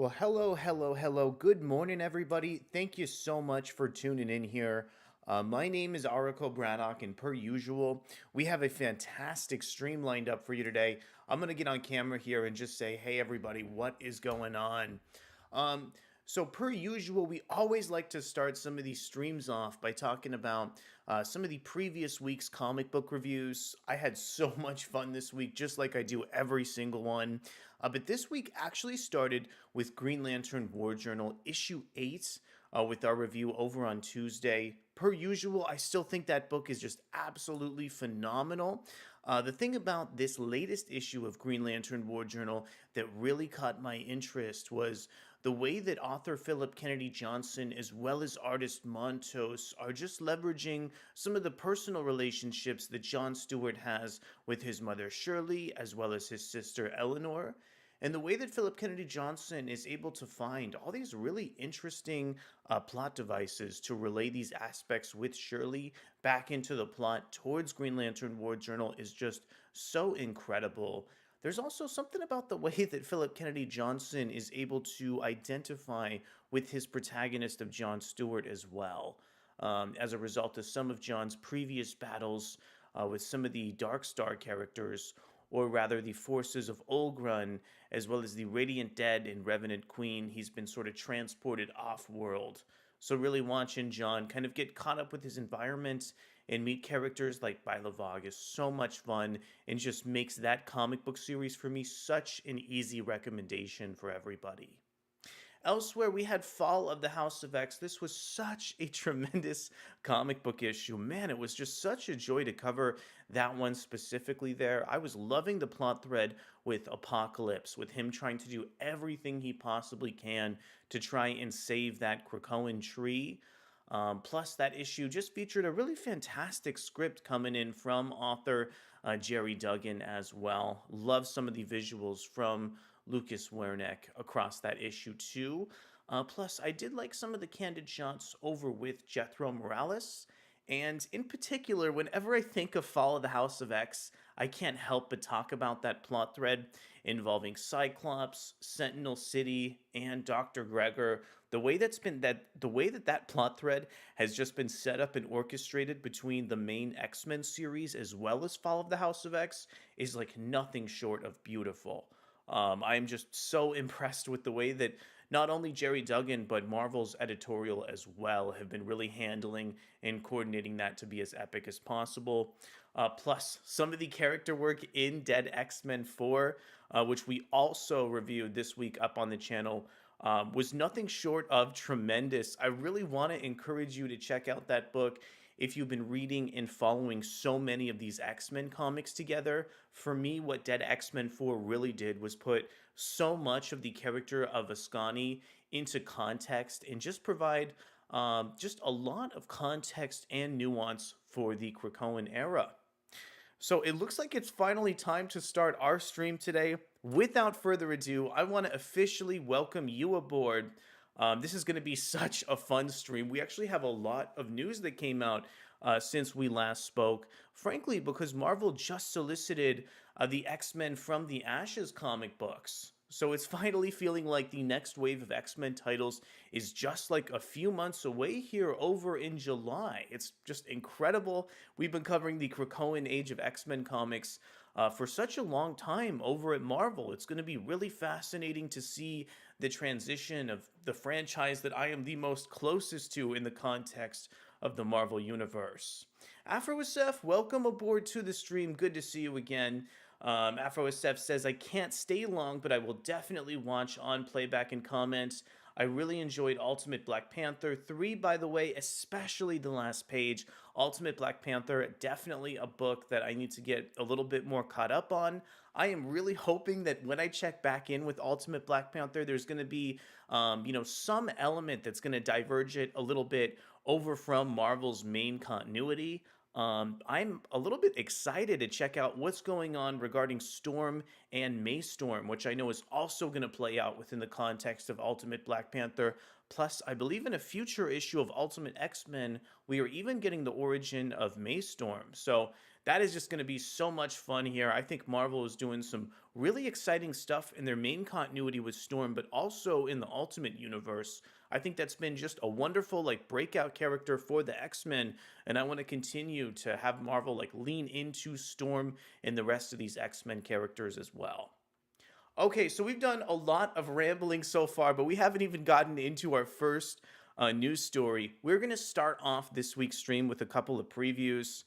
Well, hello, hello, hello. Good morning, everybody. Thank you so much for tuning in here. My name is Arakko, and per usual, we have a fantastic stream lined up for you today. I'm going to get on camera here and just say, hey, everybody, what is going on? Um, so, per usual, we always like to start some of these streams off by talking about some of the previous week's comic book reviews. I had so much fun this week, just like I do every single one. But this week actually started with Green Lantern War Journal issue 8 with our review over on Tuesday. Per usual, I still think that book is just absolutely phenomenal. The thing about this latest issue of Green Lantern War Journal that really caught my interest was the way that author Philip Kennedy Johnson, as well as artist Montos, are just leveraging some of the personal relationships that John Stewart has with his mother Shirley, as well as his sister Eleanor. And the way that Philip Kennedy Johnson is able to find all these really interesting plot devices to relay these aspects with Shirley back into the plot towards Green Lantern War Journal is just so incredible. There's also something about the way that Philip Kennedy Johnson is able to identify with his protagonist of John Stewart as well. As a result of some of John's previous battles with some of the Dark Star characters, or rather the forces of Olgrun, as well as the Radiant Dead and Revenant Queen, he's been sort of transported off world. So, really watching John kind of get caught up with his environment and meet characters like Bylevog is so much fun and just makes that comic book series for me such an easy recommendation for everybody. Elsewhere, we had Fall of the House of X. This was such a tremendous comic book issue. Man, it was just such a joy to cover that one specifically there. I was loving the plot thread with Apocalypse, with him trying to do everything he possibly can to try and save that Krakoan tree. Plus, that issue just featured a really fantastic script coming in from author Jerry Duggan as well. Love some of the visuals from Lucas Wernick across that issue too. Plus, I did like some of the candid shots over with Jethro Morales. And in particular, whenever I think of Fall of the House of X, I can't help but talk about that plot thread involving Cyclops, Sentinel City, and Dr. Gregor. The way that plot thread has just been set up and orchestrated between the main X-Men series as well as Fall of the House of X is like nothing short of beautiful. I am just so impressed with the way that not only Jerry Duggan, but Marvel's editorial as well have been really handling and coordinating that to be as epic as possible. Plus, some of the character work in Dead X-Men 4, which we also reviewed this week up on the channel, was nothing short of tremendous. I really want to encourage you to check out that book if you've been reading and following so many of these X-Men comics together. For me, what Dead X-Men 4 really did was put so much of the character of Ascani into context and just provide just a lot of context and nuance for the Krakoan era. So it looks like it's finally time to start our stream today. Without further ado, I want to officially welcome you aboard. This is going to be such a fun stream. We actually have a lot of news that came out since we last spoke. Frankly, because Marvel just solicited the X-Men from the Ashes comic books. So it's finally feeling like the next wave of X-Men titles is just like a few months away here over in July. It's just incredible. We've been covering the Krakoan Age of X-Men comics for such a long time over at Marvel. It's going to be really fascinating to see the transition of the franchise that I am the most closest to in the context of the Marvel Universe. AfroSF, welcome aboard to the stream. Good to see you again. AfroSF says, I can't stay long, but I will definitely watch on playback and comments. I really enjoyed Ultimate Black Panther 3, by the way, especially the last page. Ultimate Black Panther, definitely a book that I need to get a little bit more caught up on. I am really hoping that when I check back in with Ultimate Black Panther, there's going to be, some element that's going to diverge it a little bit over from Marvel's main continuity. I'm a little bit excited to check out what's going on regarding Storm and Maystorm, which I know is also going to play out within the context of Ultimate Black Panther. Plus, I believe in a future issue of Ultimate X-Men, we are even getting the origin of Maystorm. So that is just going to be so much fun here. I think Marvel is doing some really exciting stuff in their main continuity with Storm, but also in the Ultimate universe. I think that's been just a wonderful like breakout character for the X-Men, and I want to continue to have Marvel like lean into Storm and the rest of these X-Men characters as well. Okay, so we've done a lot of rambling so far, but we haven't even gotten into our first news story. We're going to start off this week's stream with a couple of previews.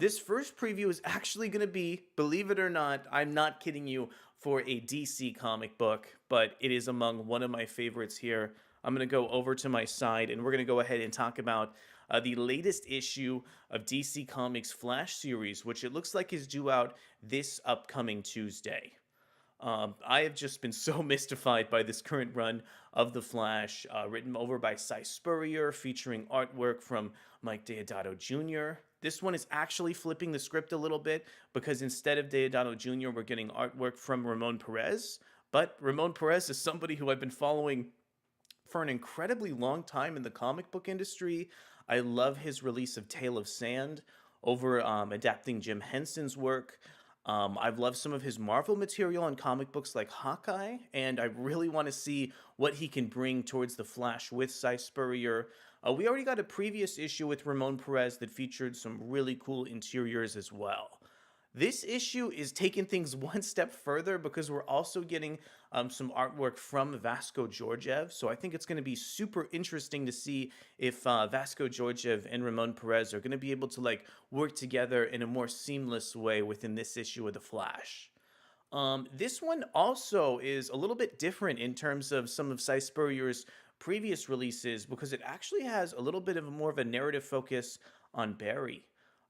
This first preview is actually going to be, believe it or not, I'm not kidding you, for a DC comic book, but it is among one of my favorites here. I'm going to go over to my side and we're going to go ahead and talk about the latest issue of DC Comics Flash series, which it looks like is due out this upcoming Tuesday. I have just been so mystified by this current run of The Flash, written over by Cy Spurrier, featuring artwork from Mike Deodato Jr. This one is actually flipping the script a little bit because instead of Deodato Jr., we're getting artwork from Ramon Perez. But Ramon Perez is somebody who I've been following for an incredibly long time in the comic book industry. I love his release of Tale of Sand over adapting Jim Henson's work. I've loved some of his Marvel material on comic books like Hawkeye, and I really want to see what he can bring towards the Flash with Cy Spurrier. We already got a previous issue with Ramon Perez that featured some really cool interiors as well. This issue is taking things one step further because we're also getting some artwork from Vasco Georgiev. So I think it's going to be super interesting to see if Vasco Georgiev and Ramon Perez are going to be able to like work together in a more seamless way within this issue of The Flash. This one also is a little bit different in terms of some of Cy Spurrier's previous releases because it actually has a little bit of more of a narrative focus on Barry.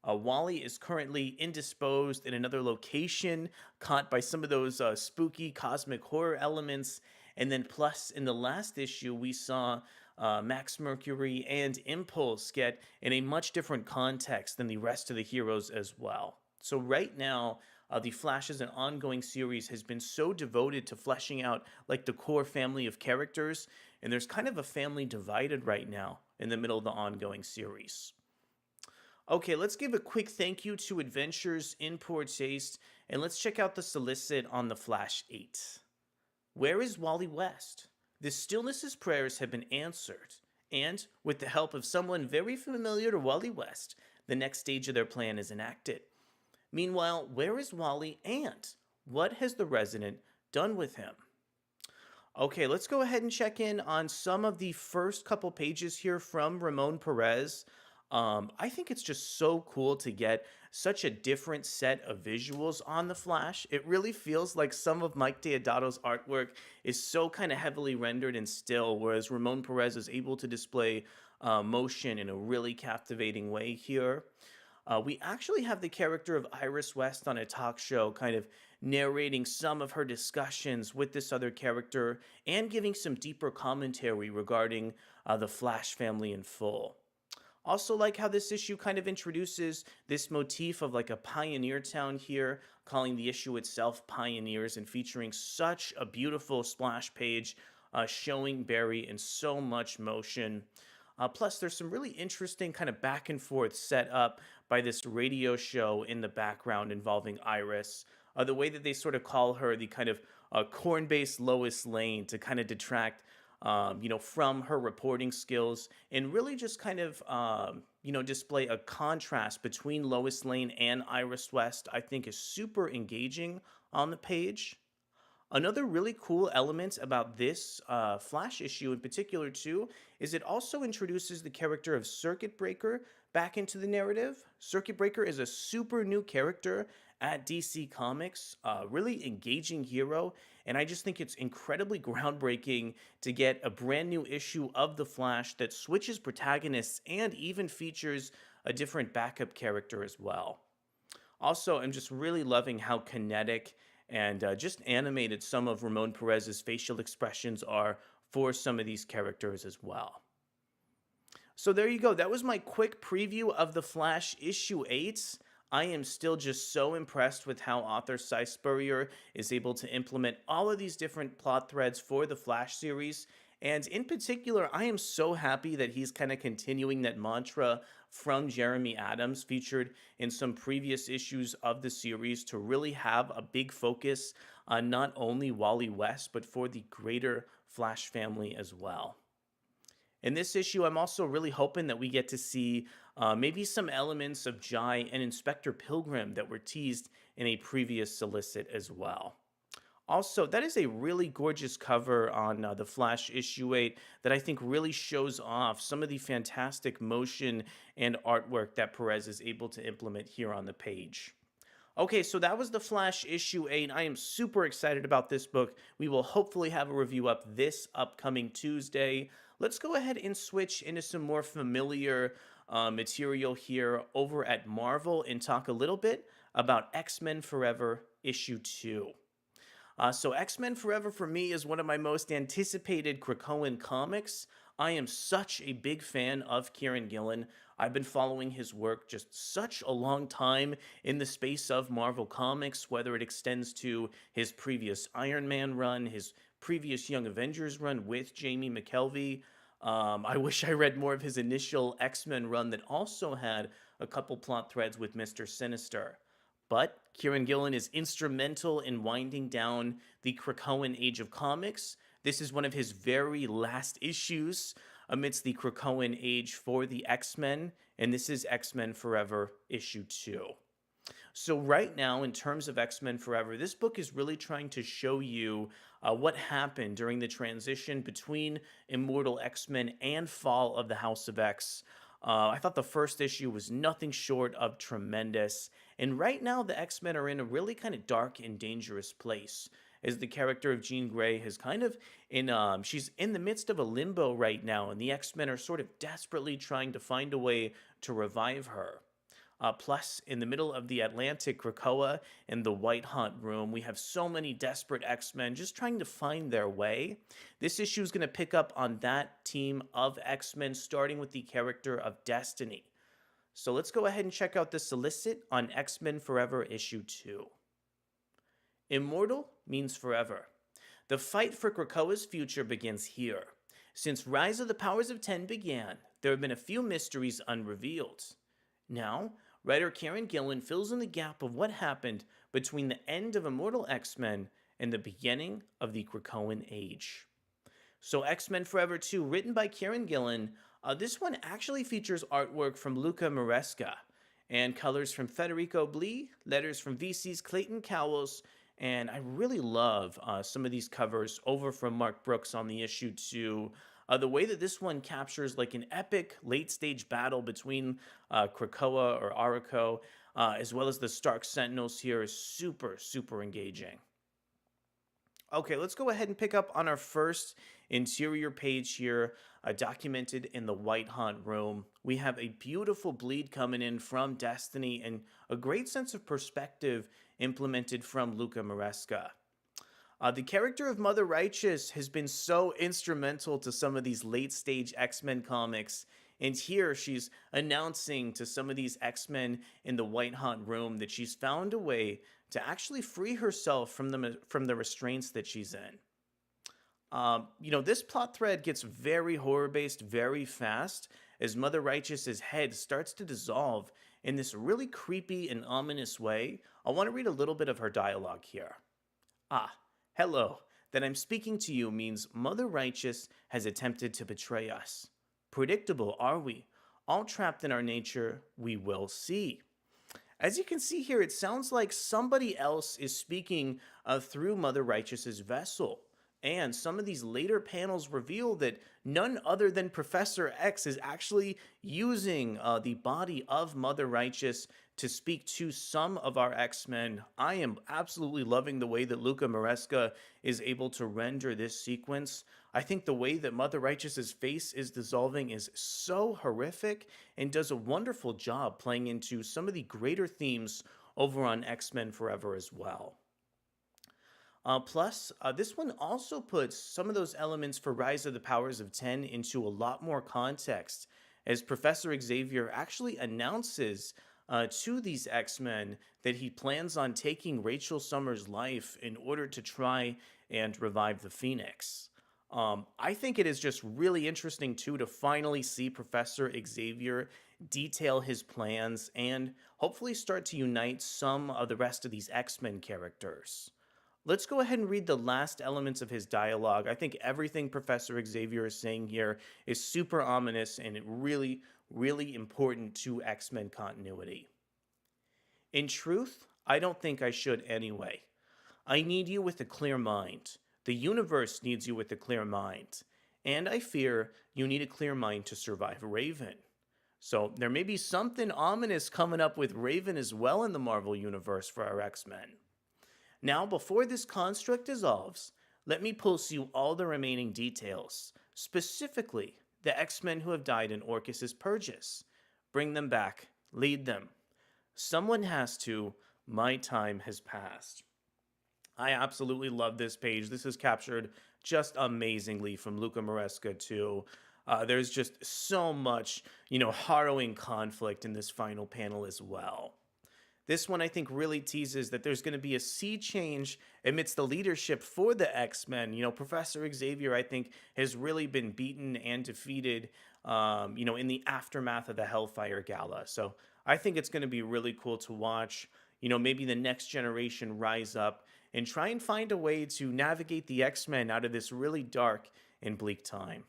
Wally is currently indisposed in another location, caught by some of those spooky cosmic horror elements. And then, plus, in the last issue, we saw Max Mercury and Impulse get in a much different context than the rest of the heroes as well. So, right now, the Flash as an ongoing series has been so devoted to fleshing out like the core family of characters, and there's kind of a family divided right now in the middle of the ongoing series. Okay, let's give a quick thank you to Adventures in Poor Taste, and let's check out the solicit on the Flash 8. Where is Wally West? The Stillness's prayers have been answered, and with the help of someone very familiar to Wally West, the next stage of their plan is enacted. Meanwhile, where is Wally, and what has the resident done with him? Okay, let's go ahead and check in on some of the first couple pages here from Ramon Perez. I think it's just so cool to get such a different set of visuals on the Flash. It really feels like some of Mike Deodato's artwork is so kind of heavily rendered and still, whereas Ramon Perez is able to display motion in a really captivating way here. We actually have the character of Iris West on a talk show kind of narrating some of her discussions with this other character and giving some deeper commentary regarding the Flash family in full. Also like how this issue kind of introduces this motif of like a pioneer town here, calling the issue itself Pioneers and featuring such a beautiful splash page showing Barry in so much motion. Plus, there's some really interesting kind of back and forth set up by this radio show in the background involving Iris. The way that they sort of call her the kind of corn-based Lois Lane to kind of detract from her reporting skills and really just kind of, display a contrast between Lois Lane and Iris West, I think is super engaging on the page. Another really cool element about this Flash issue in particular, too, is it also introduces the character of Circuit Breaker back into the narrative. Circuit Breaker is a super new character at DC Comics, really engaging hero, and I just think it's incredibly groundbreaking to get a brand new issue of The Flash that switches protagonists and even features a different backup character as well. Also, I'm just really loving how kinetic and just animated some of Ramon Perez's facial expressions are for some of these characters as well. So there you go. That was my quick preview of The Flash issue 8. I am still just so impressed with how author Cy Spurrier is able to implement all of these different plot threads for the Flash series. And in particular, I am so happy that he's kind of continuing that mantra from Jeremy Adams, featured in some previous issues of the series, to really have a big focus on not only Wally West, but for the greater Flash family as well. In this issue, I'm also really hoping that we get to see maybe some elements of Jai and Inspector Pilgrim that were teased in a previous solicit as well. Also, that is a really gorgeous cover on the Flash issue 8 that I think really shows off some of the fantastic motion and artwork that Perez is able to implement here on the page. Okay, so that was the Flash issue 8. I am super excited about this book. We will hopefully have a review up this upcoming Tuesday. Let's go ahead and switch into some more familiar material here over at Marvel and talk a little bit about X-Men Forever issue 2. So X-Men Forever for me is one of my most anticipated Krakoan comics. I am such a big fan of Kieran Gillen. I've been following his work just such a long time in the space of Marvel Comics, whether it extends to his previous Iron Man run, his previous Young Avengers run with Jamie McKelvey. I wish I read more of his initial X-Men run that also had a couple plot threads with Mr. Sinister. But Kieran Gillen is instrumental in winding down the Krakoan Age of Comics. This is one of his very last issues amidst the Krakoan Age for the X-Men, and this is X-Men Forever issue 2. So right now, in terms of X-Men Forever, this book is really trying to show you what happened during the transition between Immortal X-Men and Fall of the House of X. I thought the first issue was nothing short of tremendous. And right now, the X-Men are in a really kind of dark and dangerous place, as the character of Jean Grey has kind of she's in the midst of a limbo right now, and the X-Men are sort of desperately trying to find a way to revive her. Plus, in the middle of the Atlantic, Krakoa, and the White Haunt Room, we have so many desperate X-Men just trying to find their way. This issue is going to pick up on that team of X-Men, starting with the character of Destiny. So let's go ahead and check out the solicit on X-Men Forever issue 2. Immortal means forever. The fight for Krakoa's future begins here. Since Rise of the Powers of 10 began, there have been a few mysteries unrevealed. Now, writer Kieran Gillen fills in the gap of what happened between the end of Immortal X-Men and the beginning of the Krakoan Age. So X-Men Forever 2, written by Kieran Gillen, this one actually features artwork from Luca Maresca and colors from Federico Blee, letters from VC's Clayton Cowles, and I really love some of these covers over from Mark Brooks on the issue 2. The way that this one captures like an epic late-stage battle between Krakoa or Arakko, as well as the Stark Sentinels here, is super, super engaging. Okay, let's go ahead and pick up on our first interior page here, documented in the White Haunt Room. We have a beautiful bleed coming in from Destiny and a great sense of perspective implemented from Luca Maresca. The character of Mother Righteous has been so instrumental to some of these late-stage X-Men comics, and here she's announcing to some of these X-Men in the White Haunt Room that she's found a way to actually free herself from the restraints that she's in. This plot thread gets very horror-based very fast as Mother Righteous's head starts to dissolve in this really creepy and ominous way. I want to read a little bit of her dialogue here. Hello, that I'm speaking to you means Mother Righteous has attempted to betray us. Predictable, are we? All trapped in our nature, we will see. As you can see here, it sounds like somebody else is speaking through Mother Righteous's vessel. And some of these later panels reveal that none other than Professor X is actually using the body of Mother Righteous to speak to some of our X-Men. I am absolutely loving the way that Luca Maresca is able to render this sequence. I think the way that Mother Righteous's face is dissolving is so horrific and does a wonderful job playing into some of the greater themes over on X-Men Forever as well. Plus, this one also puts some of those elements for Rise of the Powers of 10 into a lot more context, as Professor Xavier actually announces to these X-Men that he plans on taking Rachel Summers' life in order to try and revive the Phoenix. I think it is just really interesting too to finally see Professor Xavier detail his plans and hopefully start to unite some of the rest of these X-Men characters. Let's go ahead and read the last elements of his dialogue. I think everything Professor Xavier is saying here is super ominous and really, really important to X-Men continuity. In truth, I don't think I should anyway. I need you with a clear mind. The universe needs you with a clear mind. And I fear you need a clear mind to survive Raven. So there may be something ominous coming up with Raven as well in the Marvel Universe for our X-Men. Now, before this construct dissolves, let me pulse you all the remaining details, specifically the X-Men who have died in Orcus's purges. Bring them back. Lead them. Someone has to. My time has passed. I absolutely love this page. This is captured just amazingly from Luca Maresca too. There's just so much, harrowing conflict in this final panel as well. This one, I think, really teases that there's going to be a sea change amidst the leadership for the X-Men. Professor Xavier, I think, has really been beaten and defeated, in the aftermath of the Hellfire Gala. So I think it's going to be really cool to watch, maybe the next generation rise up and try and find a way to navigate the X-Men out of this really dark and bleak time.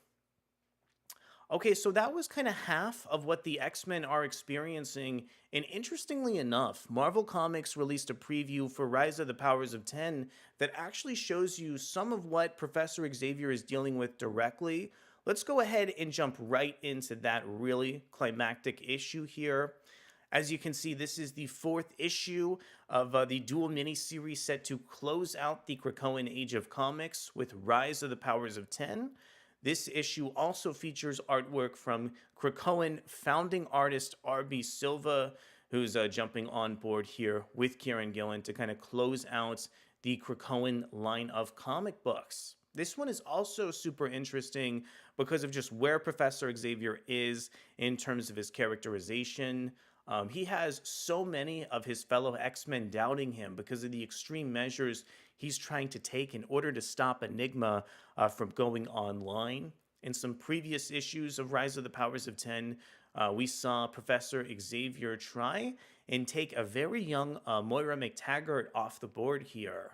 Okay, so that was kind of half of what the X-Men are experiencing, and interestingly enough, Marvel Comics released a preview for Rise of the Powers of 10 that actually shows you some of what Professor Xavier is dealing with directly. Let's go ahead and jump right into that really climactic issue here. As you can see, this is the 4th issue of the dual miniseries set to close out the Krakoan Age of Comics with Rise of the Powers of 10. This issue also features artwork from Krakoan founding artist R.B. Silva, who's jumping on board here with Kieran Gillen to kind of close out the Krakoan line of comic books. This one is also super interesting because of just where Professor Xavier is in terms of his characterization. He has so many of his fellow X-Men doubting him because of the extreme measures he's trying to take in order to stop Enigma from going online. In some previous issues of Rise of the Powers of 10, we saw Professor Xavier try and take a very young Moira McTaggart off the board here.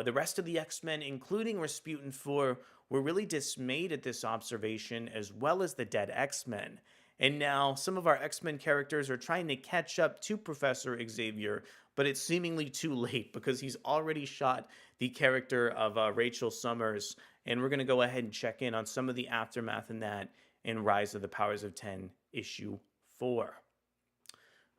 The rest of the X-Men, including Rasputin 4, were really dismayed at this observation, as well as the dead X-Men. And now some of our X-Men characters are trying to catch up to Professor Xavier, but it's seemingly too late because he's already shot the character of Rachel Summers. And we're going to go ahead and check in on some of the aftermath in that in Rise of the Powers of 10, issue 4.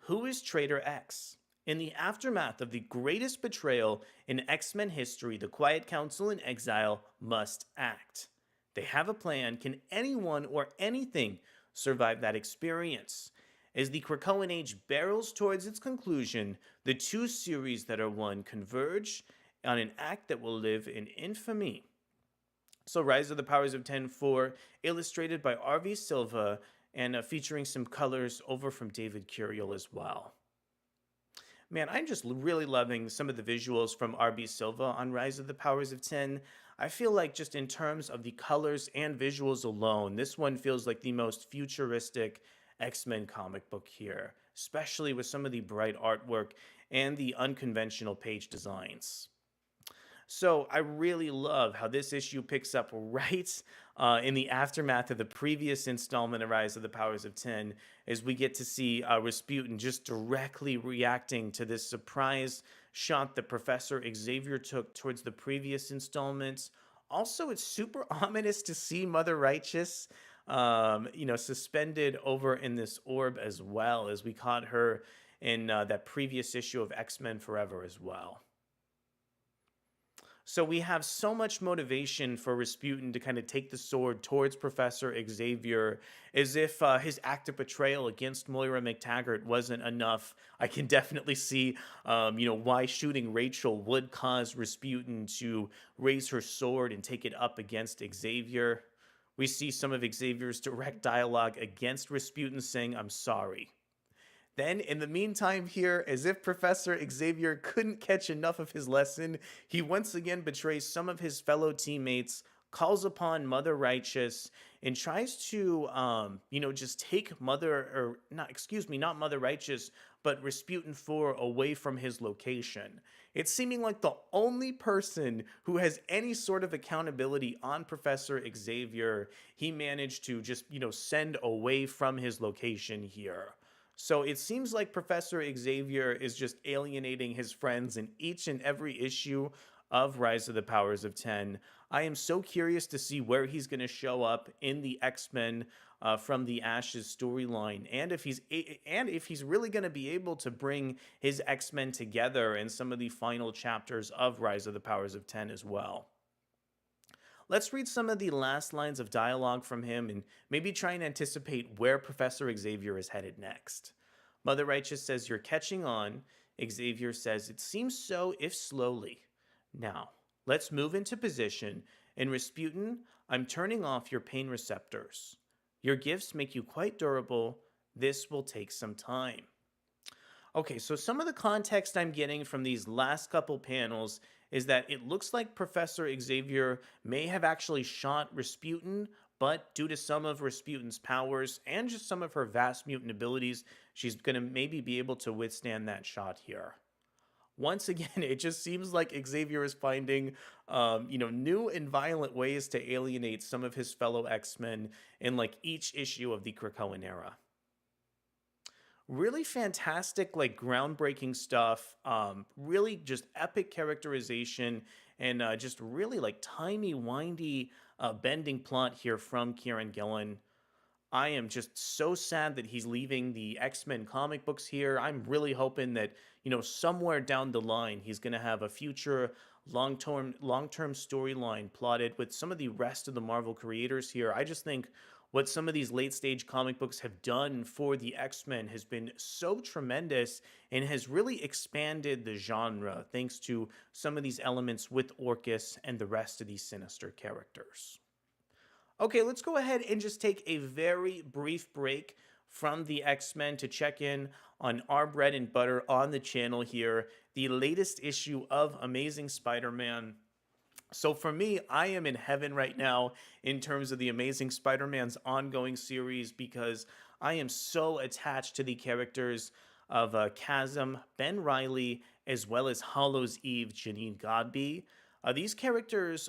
Who is Traitor X? In the aftermath of the greatest betrayal in X-Men history, the Quiet Council in exile must act. They have a plan. Can anyone or anything survive that experience? As the Krakoan Age barrels towards its conclusion, the two series that are one converge on an act that will live in infamy. So Rise of the Powers of 10-4, illustrated by R.V. Silva, and featuring some colors over from David Curiel as well. Man, I'm just really loving some of the visuals from R.B. Silva on Rise of the Powers of 10. I feel like just in terms of the colors and visuals alone, this one feels like the most futuristic X-Men comic book here, especially with some of the bright artwork and the unconventional page designs. So I really love how this issue picks up right in the aftermath of the previous installment of Rise of the Powers of 10, as we get to see Rasputin just directly reacting to this surprise shot that Professor Xavier took towards the previous installments. Also, it's super ominous to see Mother Righteous, suspended over in this orb as well, as we caught her in that previous issue of X-Men Forever as well. So we have so much motivation for Rasputin to kind of take the sword towards Professor Xavier, as if his act of betrayal against Moira McTaggart wasn't enough. I can definitely see, why shooting Rachel would cause Rasputin to raise her sword and take it up against Xavier. We see some of Xavier's direct dialogue against Rasputin saying, I'm sorry. Then, in the meantime, here, as if Professor Xavier couldn't catch enough of his lesson, he once again betrays some of his fellow teammates, calls upon Mother Righteous, and tries to, just take not Mother Righteous, but Rasputin 4 away from his location. It's seeming like the only person who has any sort of accountability on Professor Xavier, he managed to just, send away from his location here. So it seems like Professor Xavier is just alienating his friends in each and every issue of Rise of the Powers of 10. I am so curious to see where he's going to show up in the X-Men from the Ashes storyline, and if he's really going to be able to bring his X-Men together in some of the final chapters of Rise of the Powers of 10 as well. Let's read some of the last lines of dialogue from him and maybe try and anticipate where Professor Xavier is headed next. Mother Righteous says, You're catching on. Xavier says, It seems so, if slowly. Now, let's move into position. And Rasputin, I'm turning off your pain receptors. Your gifts make you quite durable. This will take some time. Okay, so some of the context I'm getting from these last couple panels is that it looks like Professor Xavier may have actually shot Rasputin, but due to some of Rasputin's powers and just some of her vast mutant abilities, she's going to maybe be able to withstand that shot here. Once again, it just seems like Xavier is finding, new and violent ways to alienate some of his fellow X-Men in like each issue of the Krakoan era. Really fantastic, like groundbreaking stuff. Really just epic characterization and just really like timey-windy bending plot here from Kieran Gillen. I am just so sad that he's leaving the X-Men comic books here. I'm really hoping that, somewhere down the line, he's going to have a future long-term storyline plotted with some of the rest of the Marvel creators here. I just think what some of these late-stage comic books have done for the X-Men has been so tremendous and has really expanded the genre thanks to some of these elements with Orcus and the rest of these sinister characters. Okay, let's go ahead and just take a very brief break from the X-Men to check in on our bread and butter on the channel here, the latest issue of Amazing Spider-Man. So for me, I am in heaven right now in terms of the Amazing Spider-Man's ongoing series because I am so attached to the characters of Chasm, Ben Reilly, as well as Hallows Eve, Janine Godby. These characters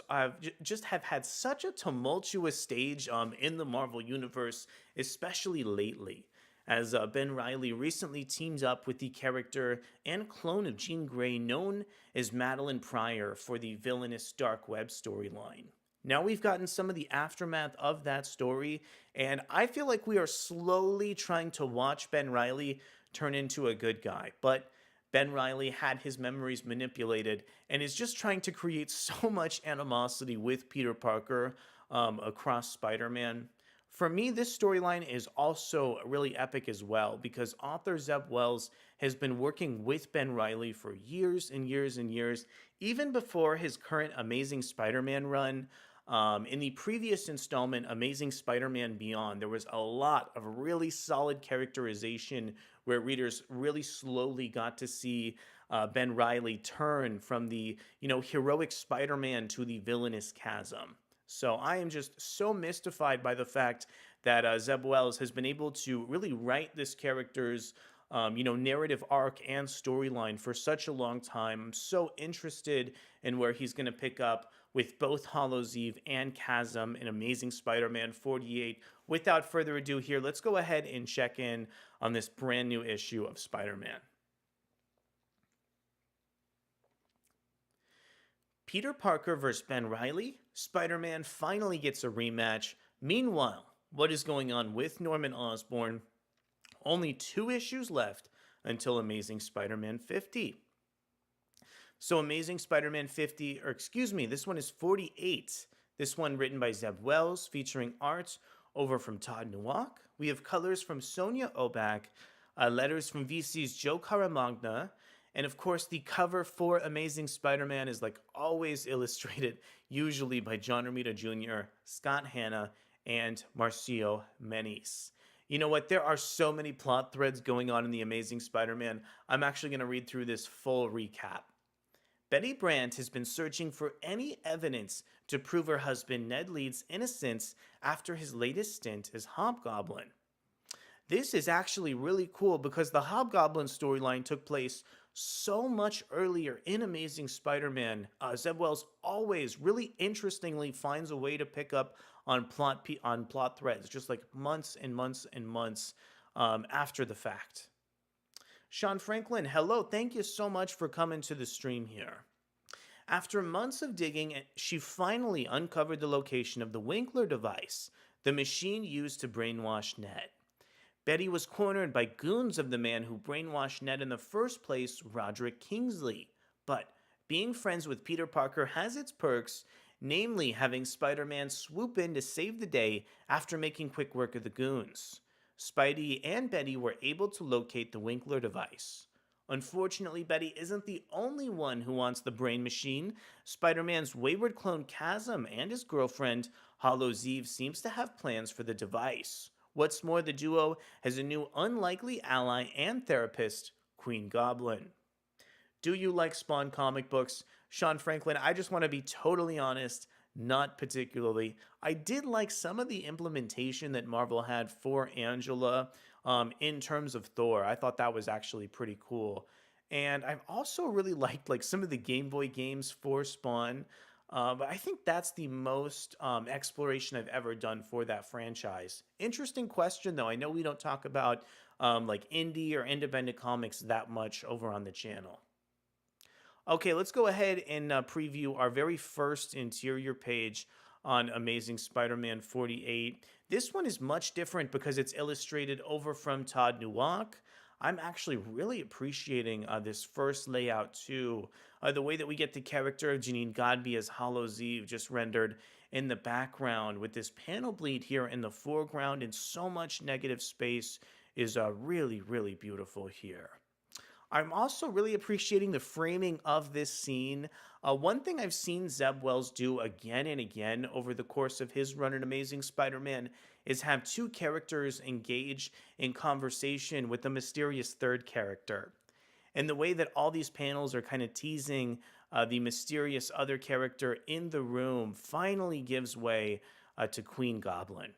just have had such a tumultuous stage in the Marvel Universe, especially lately, as Ben Reilly recently teamed up with the character and clone of Jean Grey known as Madeline Pryor for the villainous Dark Web storyline. Now we've gotten some of the aftermath of that story, and I feel like we are slowly trying to watch Ben Reilly turn into a good guy, but Ben Reilly had his memories manipulated and is just trying to create so much animosity with Peter Parker across Spider-Man. For me, this storyline is also really epic as well because author Zeb Wells has been working with Ben Reilly for years and years and years, even before his current Amazing Spider-Man run. In the previous installment, Amazing Spider-Man Beyond, there was a lot of really solid characterization where readers really slowly got to see Ben Reilly turn from the, heroic Spider-Man to the villainous Chasm. So I am just so mystified by the fact that Zeb Wells has been able to really write this character's narrative arc and storyline for such a long time. I'm so interested in where he's going to pick up with both Hallows Eve and Chasm in Amazing Spider-Man 48. Without further ado here, let's go ahead and check in on this brand new issue of Spider-Man. Peter Parker vs. Ben Reilly. Spider-Man finally gets a rematch. Meanwhile, what is going on with Norman Osborn? Only 2 issues left until Amazing Spider-Man 50. So Amazing Spider-Man 50, this one is 48. This one written by Zeb Wells, featuring art over from Todd Nowak. We have colors from Sonia Obak, letters from VC's Joe Caramagna, and of course the cover for Amazing Spider-Man is like always illustrated, usually by John Romita Jr., Scott Hanna, and Marcio Menis. You know what? There are so many plot threads going on in The Amazing Spider Man. I'm actually going to read through this full recap. Betty Brant has been searching for any evidence to prove her husband Ned Leeds' innocence after his latest stint as Hobgoblin. This is actually really cool because the Hobgoblin storyline took place so much earlier in Amazing Spider-Man. Zeb Wells always really interestingly finds a way to pick up on plot threads, just like months and months and months after the fact. Sean Franklin, hello, thank you so much for coming to the stream here. After months of digging, she finally uncovered the location of the Winkler device, the machine used to brainwash Ned. Betty was cornered by goons of the man who brainwashed Ned in the first place, Roderick Kingsley. But being friends with Peter Parker has its perks, namely having Spider-Man swoop in to save the day after making quick work of the goons. Spidey and Betty were able to locate the Winkler device. Unfortunately, Betty isn't the only one who wants the brain machine. Spider-Man's wayward clone Chasm and his girlfriend, Hallows Eve, seems to have plans for the device. What's more, the duo has a new unlikely ally and therapist, Queen Goblin. Do you like Spawn comic books? Sean Franklin, I just want to be totally honest, not particularly. I did like some of the implementation that Marvel had for Angela in terms of Thor. I thought that was actually pretty cool. And I've also really liked like some of the Game Boy games for Spawn. But I think that's the most exploration I've ever done for that franchise. Interesting question, though. I know we don't talk about like indie or independent comics that much over on the channel. Okay, let's go ahead and preview our very first interior page on Amazing Spider-Man 48. This one is much different because it's illustrated over from Todd Nowak. I'm actually really appreciating this first layout too. The way that we get the character of Janine Godby as Hallows Eve just rendered in the background with this panel bleed here in the foreground and so much negative space is really, really beautiful here. I'm also really appreciating the framing of this scene. One thing I've seen Zeb Wells do again and again over the course of his run in Amazing Spider-Man is have two characters engage in conversation with a mysterious third character. And the way that all these panels are kind of teasing the mysterious other character in the room finally gives way to Queen Goblin.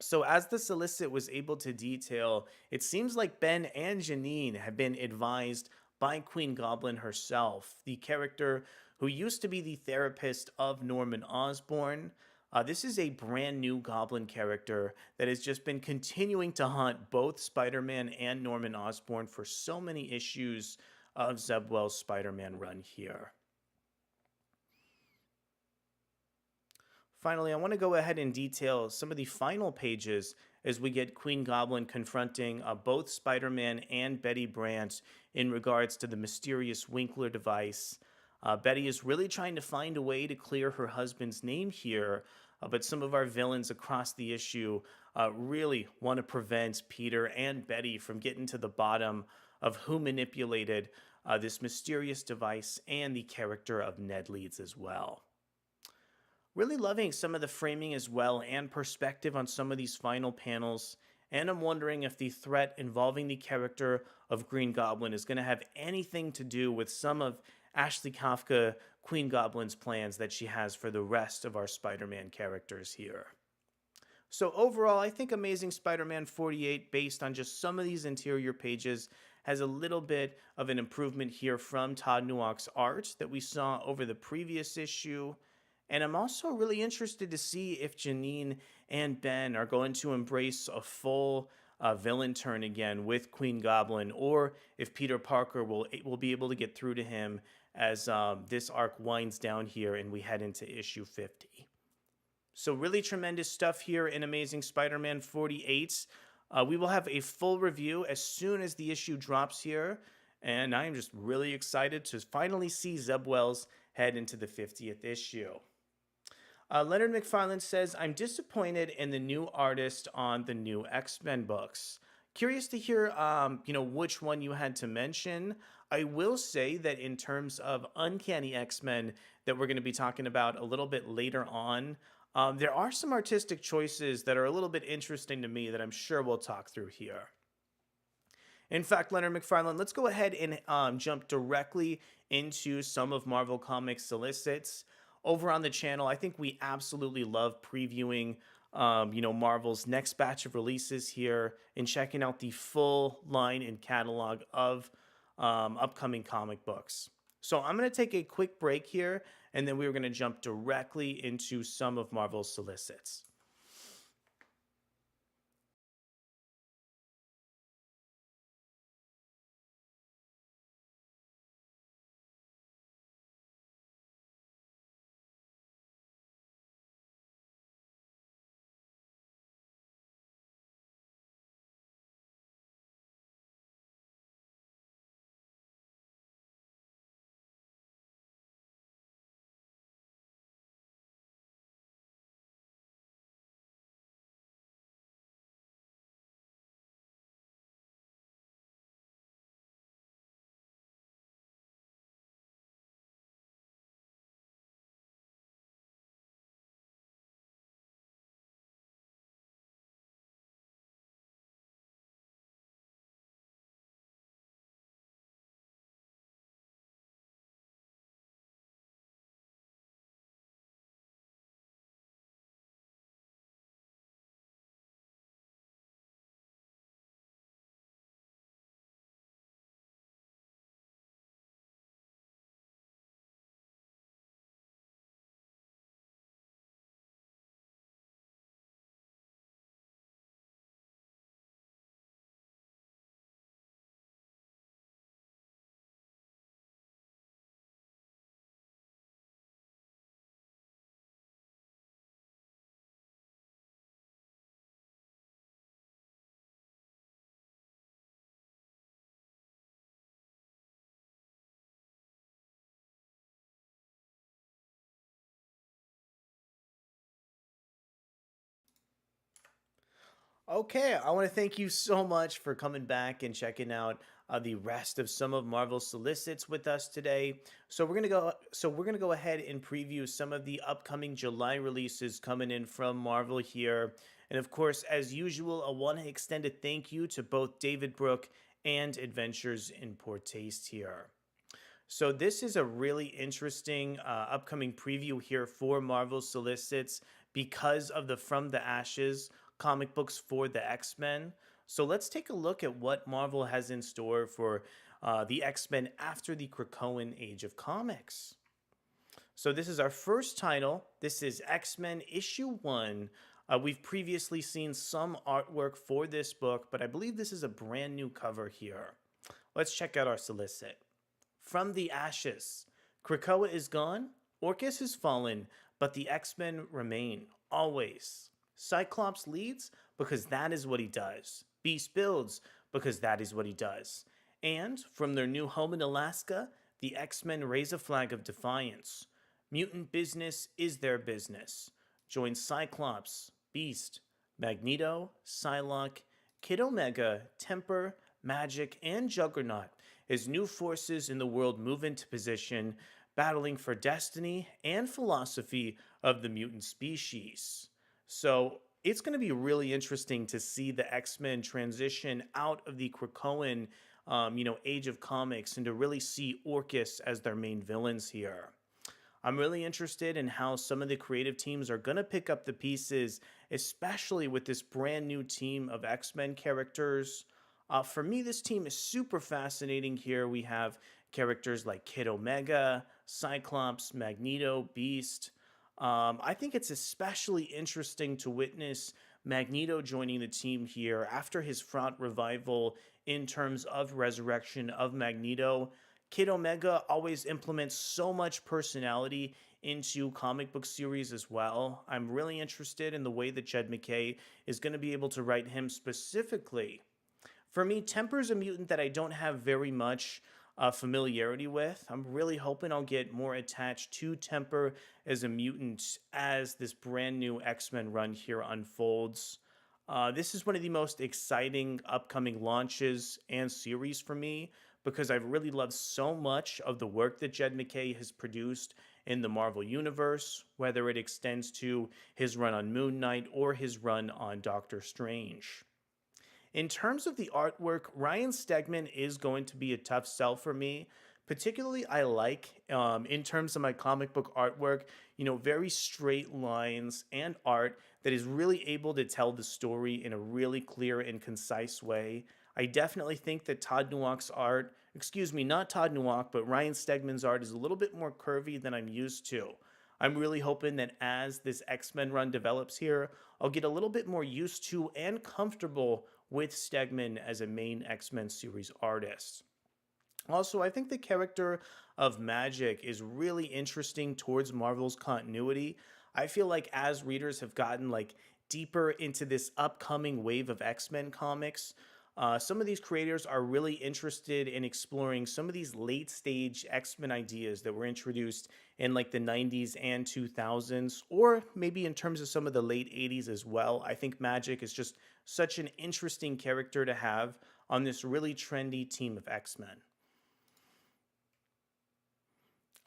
So, as the solicit was able to detail, it seems like Ben and Janine have been advised by Queen Goblin herself, the character who used to be the therapist of Norman Osborn. This is a brand new Goblin character that has just been continuing to haunt both Spider Man and Norman Osborn for so many issues of Zeb Wells' Spider Man run here. Finally, I want to go ahead and detail some of the final pages as we get Queen Goblin confronting both Spider-Man and Betty Brant in regards to the mysterious Winkler device. Betty is really trying to find a way to clear her husband's name here, but some of our villains across the issue really want to prevent Peter and Betty from getting to the bottom of who manipulated this mysterious device and the character of Ned Leeds as well. Really loving some of the framing as well and perspective on some of these final panels. And I'm wondering if the threat involving the character of Green Goblin is going to have anything to do with some of Ashley Kafka, Queen Goblin's plans that she has for the rest of our Spider-Man characters here. So overall, I think Amazing Spider-Man 48, based on just some of these interior pages, has a little bit of an improvement here from Todd Nowak's art that we saw over the previous issue. And I'm also really interested to see if Janine and Ben are going to embrace a full villain turn again with Queen Goblin, or if Peter Parker will be able to get through to him as this arc winds down here and we head into issue 50. So really tremendous stuff here in Amazing Spider-Man 48. We will have a full review as soon as the issue drops here, and I am just really excited to finally see Zeb Wells head into the 50th issue. Leonard McFarlane says, I'm disappointed in the new artist on the new X-Men books. Curious to hear, which one you had to mention. I will say that in terms of Uncanny X-Men that we're going to be talking about a little bit later on, There are some artistic choices that are a little bit interesting to me that I'm sure we'll talk through here. In fact, Leonard McFarlane, let's go ahead and jump directly into some of Marvel Comics solicits. Over on the channel, I think we absolutely love previewing, Marvel's next batch of releases here and checking out the full line and catalog of upcoming comic books. So I'm going to take a quick break here, and then we're going to jump directly into some of Marvel's solicits. Okay, I want to thank you so much for coming back and checking out the rest of some of Marvel's solicits with us today. So we're gonna go ahead and preview some of the upcoming July releases coming in from Marvel here. And of course, as usual, I want to extend a thank you to both David Brooke and Adventures in Poor Taste here. So this is a really interesting upcoming preview here for Marvel solicits because of the From the Ashes comic books for the X-Men. So let's take a look at what Marvel has in store for the X-Men after the Krakoan Age of Comics. So this is our first title. This is X-Men issue 1. We've previously seen some artwork for this book, but I believe this is a brand new cover here. Let's check out our solicit. From the Ashes. Krakoa is gone, Orcus has fallen, but the X-Men remain, always. Cyclops leads because that is what he does. Beast builds because that is what he does. And from their new home in Alaska, the X-Men raise a flag of defiance. Mutant business is their business. Join Cyclops, Beast, Magneto, Psylocke, Kid Omega, Temper, Magic, and Juggernaut as new forces in the world move into position, battling for destiny and philosophy of the mutant species. So it's going to be really interesting to see the X-Men transition out of the Krakoan, age of comics and to really see Orcus as their main villains here. I'm really interested in how some of the creative teams are going to pick up the pieces, especially with this brand new team of X-Men characters. For me, this team is super fascinating here. We have characters like Kid Omega, Cyclops, Magneto, Beast. I think it's especially interesting to witness Magneto joining the team here after his front revival in terms of resurrection of Magneto. Kid Omega always implements so much personality into comic book series as well. I'm really interested in the way that Jed MacKay is going to be able to write him specifically. For me, Temper's a mutant that I don't have very much familiarity with. I'm really hoping I'll get more attached to Temper as a mutant as this brand new X-Men run here unfolds. This is one of the most exciting upcoming launches and series for me because I've really loved so much of the work that Jed MacKay has produced in the Marvel Universe, whether it extends to his run on Moon Knight or his run on Doctor Strange. In terms of the artwork, Ryan Stegman is going to be a tough sell for me. Particularly, I like, in terms of my comic book artwork, very straight lines and art that is really able to tell the story in a really clear and concise way. I definitely think that Todd Nowak's art, excuse me, not Todd Nowak, but Ryan Stegman's art is a little bit more curvy than I'm used to. I'm really hoping that as this X-Men run develops here, I'll get a little bit more used to and comfortable with Stegman as a main X-Men series artist. Also, I think the character of Magic is really interesting towards Marvel's continuity. I feel like as readers have gotten deeper into this upcoming wave of X-Men comics, some of these creators are really interested in exploring some of these late stage X-Men ideas that were introduced in the 90s and 2000s, or maybe in terms of some of the late 80s as well. I think Magic is just such an interesting character to have on this really trendy team of X-Men.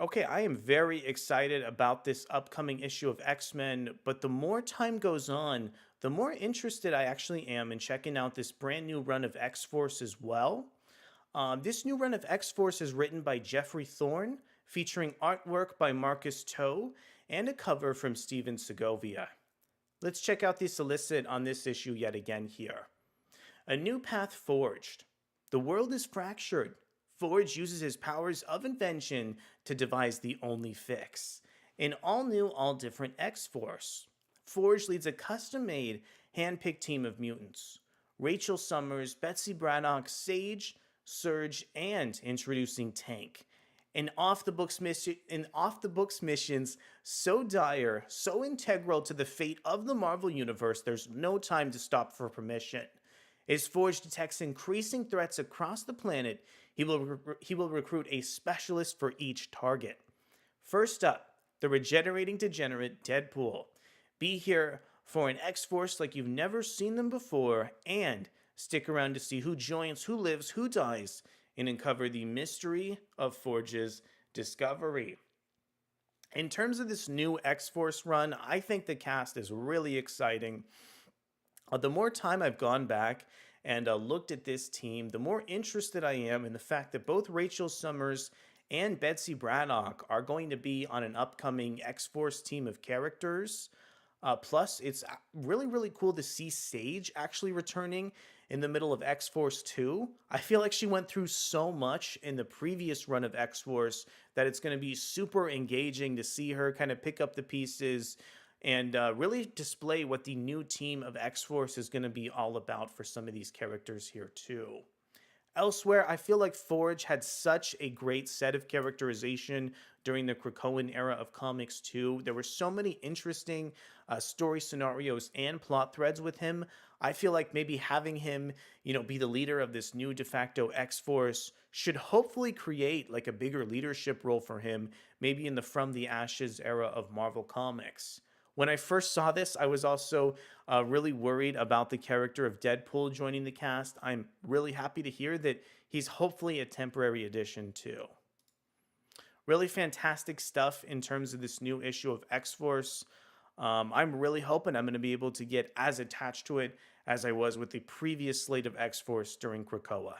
Okay, I am very excited about this upcoming issue of X-Men, but the more time goes on, the more interested I actually am in checking out this brand new run of X-Force as well. This new run of X-Force is written by Jeffrey Thorne, featuring artwork by Marcus Toe, and a cover from Steven Segovia. Let's check out the solicit on this issue yet again here. A new path forged. The world is fractured. Forge uses his powers of invention to devise the only fix. An all-new, all-different X-Force. Forge leads a custom-made, hand-picked team of mutants. Rachel Summers, Betsy Braddock, Sage, Surge, and introducing Tank. An off-the-books missions so dire, so integral to the fate of the Marvel Universe, there's no time to stop for permission. As Forge detects increasing threats across the planet, he will recruit a specialist for each target. First up, the regenerating degenerate Deadpool. Be here for an X-Force like you've never seen them before, and stick around to see who joins, who lives, who dies, and uncover the mystery of Forge's discovery. In terms of this new X-Force run, I think the cast is really exciting. The more time I've gone back and looked at this team, the more interested I am in the fact that both Rachel Summers and Betsy Braddock are going to be on an upcoming X-Force team of characters. Plus, it's really, really cool to see Sage actually returning in the middle of X-Force 2. I feel like she went through so much in the previous run of X-Force that it's going to be super engaging to see her kind of pick up the pieces and really display what the new team of X-Force is going to be all about for some of these characters here too. Elsewhere, I feel like Forge had such a great set of characterization during the Krakoan era of comics too. There were so many interesting story scenarios and plot threads with him. I feel like maybe having him, be the leader of this new de facto X-Force should hopefully create a bigger leadership role for him, maybe in the From the Ashes era of Marvel Comics. When I first saw this, I was also really worried about the character of Deadpool joining the cast. I'm really happy to hear that he's hopefully a temporary addition too. Really fantastic stuff in terms of this new issue of X-Force. I'm really hoping I'm going to be able to get as attached to it as I was with the previous slate of X-Force during Krakoa.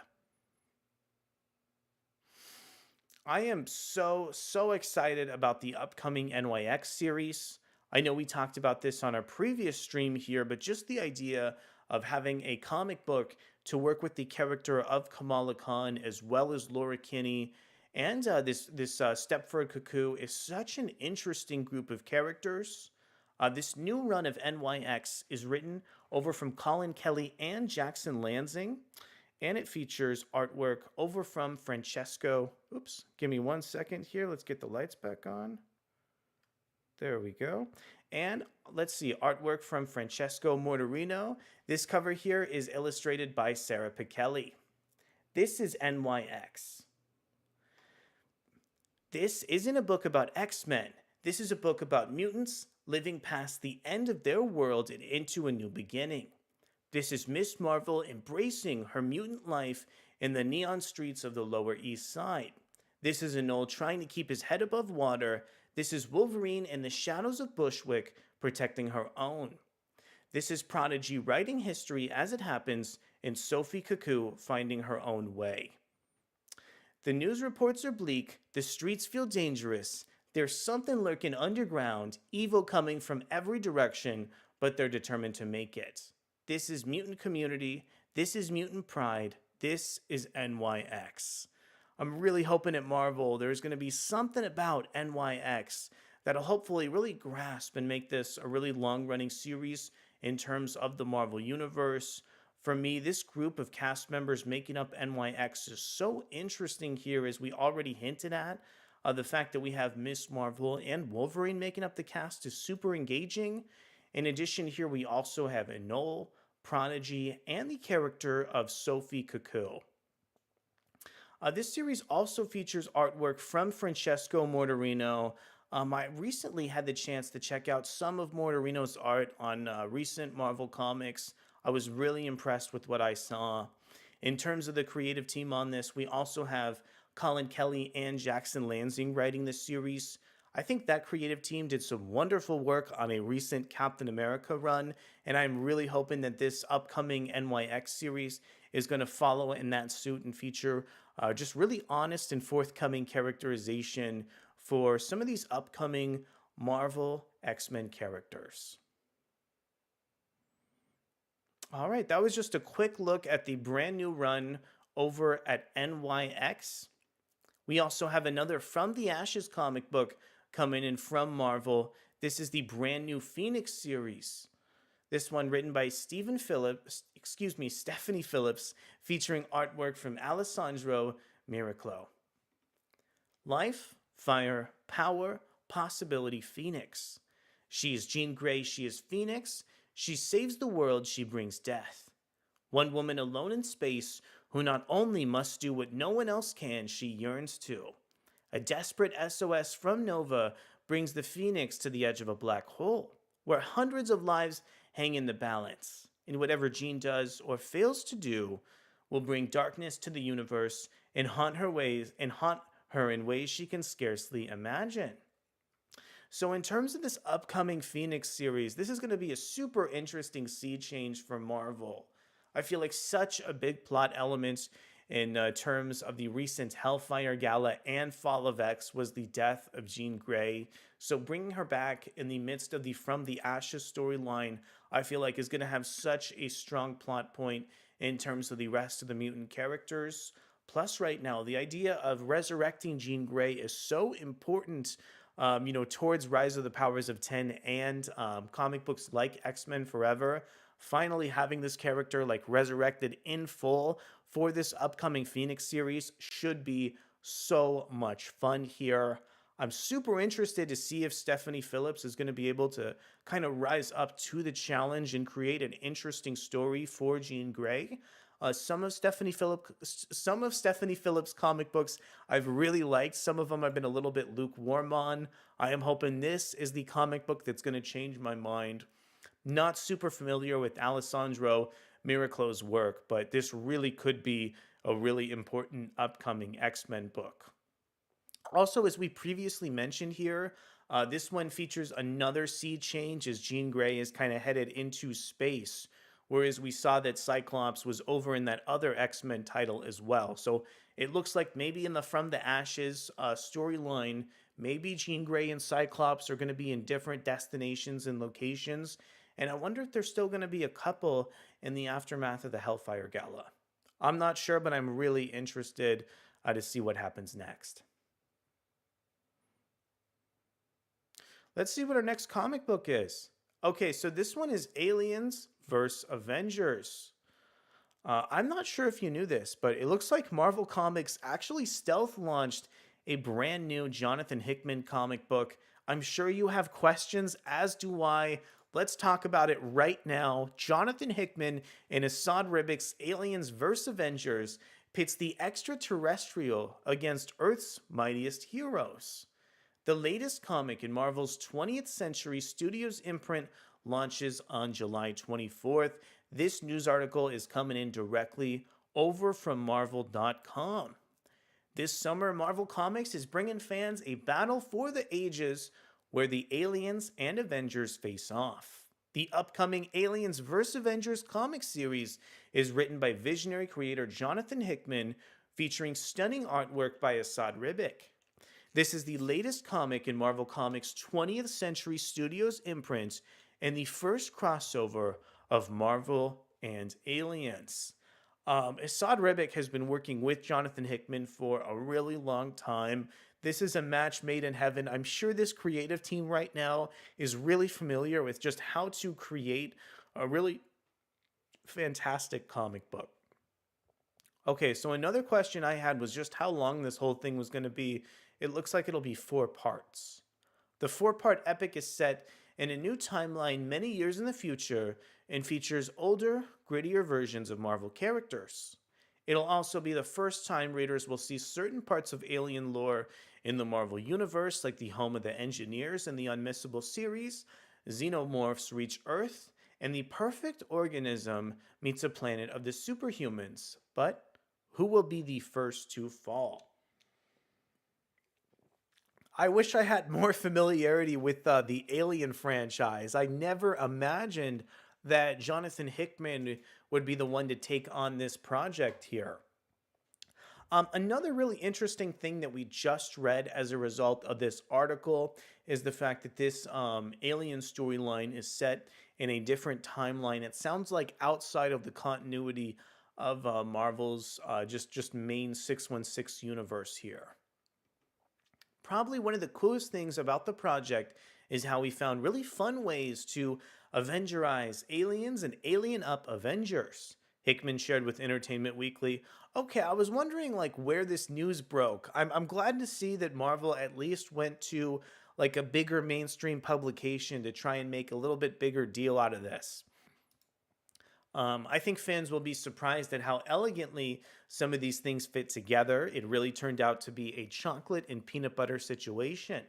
I am so excited about the upcoming NYX series. I know we talked about this on our previous stream here, but just the idea of having a comic book to work with the character of Kamala Khan as well as Laura Kinney and this Stepford Cuckoo is such an interesting group of characters. This new run of NYX is written over from Colin Kelly and Jackson Lansing, and it features artwork over from Francesco. Oops, give me 1 second here. Let's get the lights back on. There we go. And let's see, artwork from Francesco Mortarino. This cover here is illustrated by Sarah Pichelli. This is NYX. This isn't a book about X-Men. This is a book about mutants living past the end of their world and into a new beginning. This is Miss Marvel embracing her mutant life in the neon streets of the Lower East Side. This is a Knoll trying to keep his head above water. This is Wolverine in the shadows of Bushwick protecting her own. This is Prodigy writing history as it happens and Sophie Cuckoo finding her own way. The news reports are bleak, the streets feel dangerous. There's something lurking underground, evil coming from every direction, but they're determined to make it. This is Mutant Community. This is Mutant Pride. This is NYX. I'm really hoping at Marvel there's going to be something about NYX that'll hopefully really grasp and make this a really long-running series in terms of the Marvel Universe. For me, this group of cast members making up NYX is so interesting here, as we already hinted at. The fact that we have Miss Marvel and Wolverine making up the cast is super engaging. In addition, here we also have Knoll, Prodigy, and the character of Sophie Cuckoo. This series also features artwork from Francesco Mortarino. I recently had the chance to check out some of Mortarino's art on recent Marvel comics. I was really impressed with what I saw. In terms of the creative team on this, we also have Colin Kelly and Jackson Lansing writing this series. I think that creative team did some wonderful work on a recent Captain America run, and I'm really hoping that this upcoming NYX series is going to follow in that suit and feature just really honest and forthcoming characterization for some of these upcoming Marvel X-Men characters. All right, that was just a quick look at the brand new run over at NYX. We also have another From the Ashes comic book coming in from Marvel. This is the brand new Phoenix series. This one written by Stephanie Phillips, featuring artwork from Alessandro Miraclo. Life, fire, power, possibility, Phoenix. She is Jean Grey, she is Phoenix. She saves the world, she brings death. One woman alone in space who not only must do what no one else can, she yearns to. A desperate SOS from Nova brings the Phoenix to the edge of a black hole, where hundreds of lives hang in the balance. And whatever Jean does or fails to do will bring darkness to the universe and haunt her in ways she can scarcely imagine. So in terms of this upcoming Phoenix series, this is going to be a super interesting sea change for Marvel. I feel like such a big plot element in terms of the recent Hellfire Gala and Fall of X was the death of Jean Grey. So bringing her back in the midst of the From the Ashes storyline, I feel like is going to have such a strong plot point in terms of the rest of the mutant characters. Plus, right now, the idea of resurrecting Jean Grey is so important, towards Rise of the Powers of 10 and comic books like X-Men Forever. Finally having this character like resurrected in full for this upcoming Phoenix series should be so much fun here. I'm super interested to see if Stephanie Phillips is going to be able to kind of rise up to the challenge and create an interesting story for Jean Grey. Some of Stephanie Phillips comic books I've really liked. Some of them I've been a little bit lukewarm on. I am hoping this is the comic book that's going to change my mind. Not super familiar with Alessandro Miraclo's work, but this really could be a really important upcoming X-Men book. Also, as we previously mentioned here, this one features another sea change as Jean Grey is kind of headed into space, whereas we saw that Cyclops was over in that other X-Men title as well. So it looks like maybe in the From the Ashes storyline, maybe Jean Grey and Cyclops are going to be in different destinations and locations. And I wonder if there's still going to be a couple in the aftermath of the Hellfire Gala. I'm not sure, but I'm really interested to see what happens next. Let's see what our next comic book is. Okay, so this one is Aliens vs. Avengers. I'm not sure if you knew this, but it looks like Marvel Comics actually stealth launched a brand new Jonathan Hickman comic book. I'm sure you have questions, as do I. Let's talk about it right now. Jonathan Hickman in Assad Ribick's Aliens vs. Avengers pits the extraterrestrial against Earth's mightiest heroes. The latest comic in Marvel's 20th Century Studios imprint launches on July 24th. This news article is coming in directly over from Marvel.com. This summer, Marvel Comics is bringing fans a battle for the ages where the aliens and Avengers face off. The upcoming Aliens vs. Avengers comic series is written by visionary creator Jonathan Hickman, featuring stunning artwork by Asad Ribic. This is the latest comic in Marvel Comics' 20th Century Studios imprint and the first crossover of Marvel and Aliens. Asad Ribic has been working with Jonathan Hickman for a really long time. This is a match made in heaven. I'm sure this creative team right now is really familiar with just how to create a really fantastic comic book. Okay, so another question I had was just how long this whole thing was going to be. It looks like it'll be 4 parts. The 4 part epic is set in a new timeline many years in the future and features older, grittier versions of Marvel characters. It'll also be the first time readers will see certain parts of alien lore in the Marvel Universe, like the home of the Engineers and the Unmissable series, xenomorphs reach Earth, and the perfect organism meets a planet of the superhumans. But who will be the first to fall? I wish I had more familiarity with the Alien franchise. I never imagined that Jonathan Hickman would be the one to take on this project here. Another really interesting thing that we just read as a result of this article is the fact that this alien storyline is set in a different timeline. It sounds like outside of the continuity of Marvel's just main 616 universe here. Probably one of the coolest things about the project is how we found really fun ways to Avengerize aliens and alien up Avengers. Hickman shared with Entertainment Weekly, okay, I was wondering like where this news broke. I'm glad to see that Marvel at least went to like a bigger mainstream publication to try and make a little bit bigger deal out of this. I think fans will be surprised at how elegantly some of these things fit together. It really turned out to be a chocolate and peanut butter situation.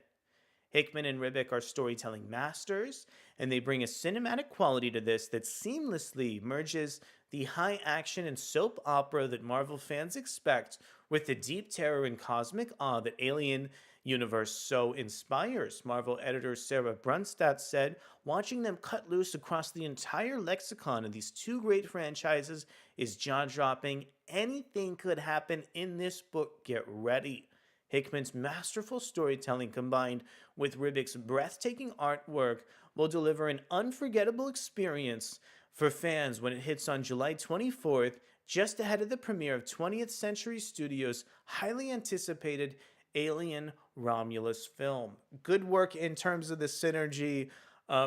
Hickman and Ribic are storytelling masters, and they bring a cinematic quality to this that seamlessly merges the high action and soap opera that Marvel fans expect with the deep terror and cosmic awe that Alien Universe so inspires. Marvel editor Sarah Brunstad said, watching them cut loose across the entire lexicon of these two great franchises is jaw dropping. Anything could happen in this book. Get ready. Hickman's masterful storytelling combined with Ribic's breathtaking artwork will deliver an unforgettable experience for fans when it hits on July 24th, just ahead of the premiere of 20th Century Studios' highly anticipated Alien Romulus film. Good work in terms of the synergy.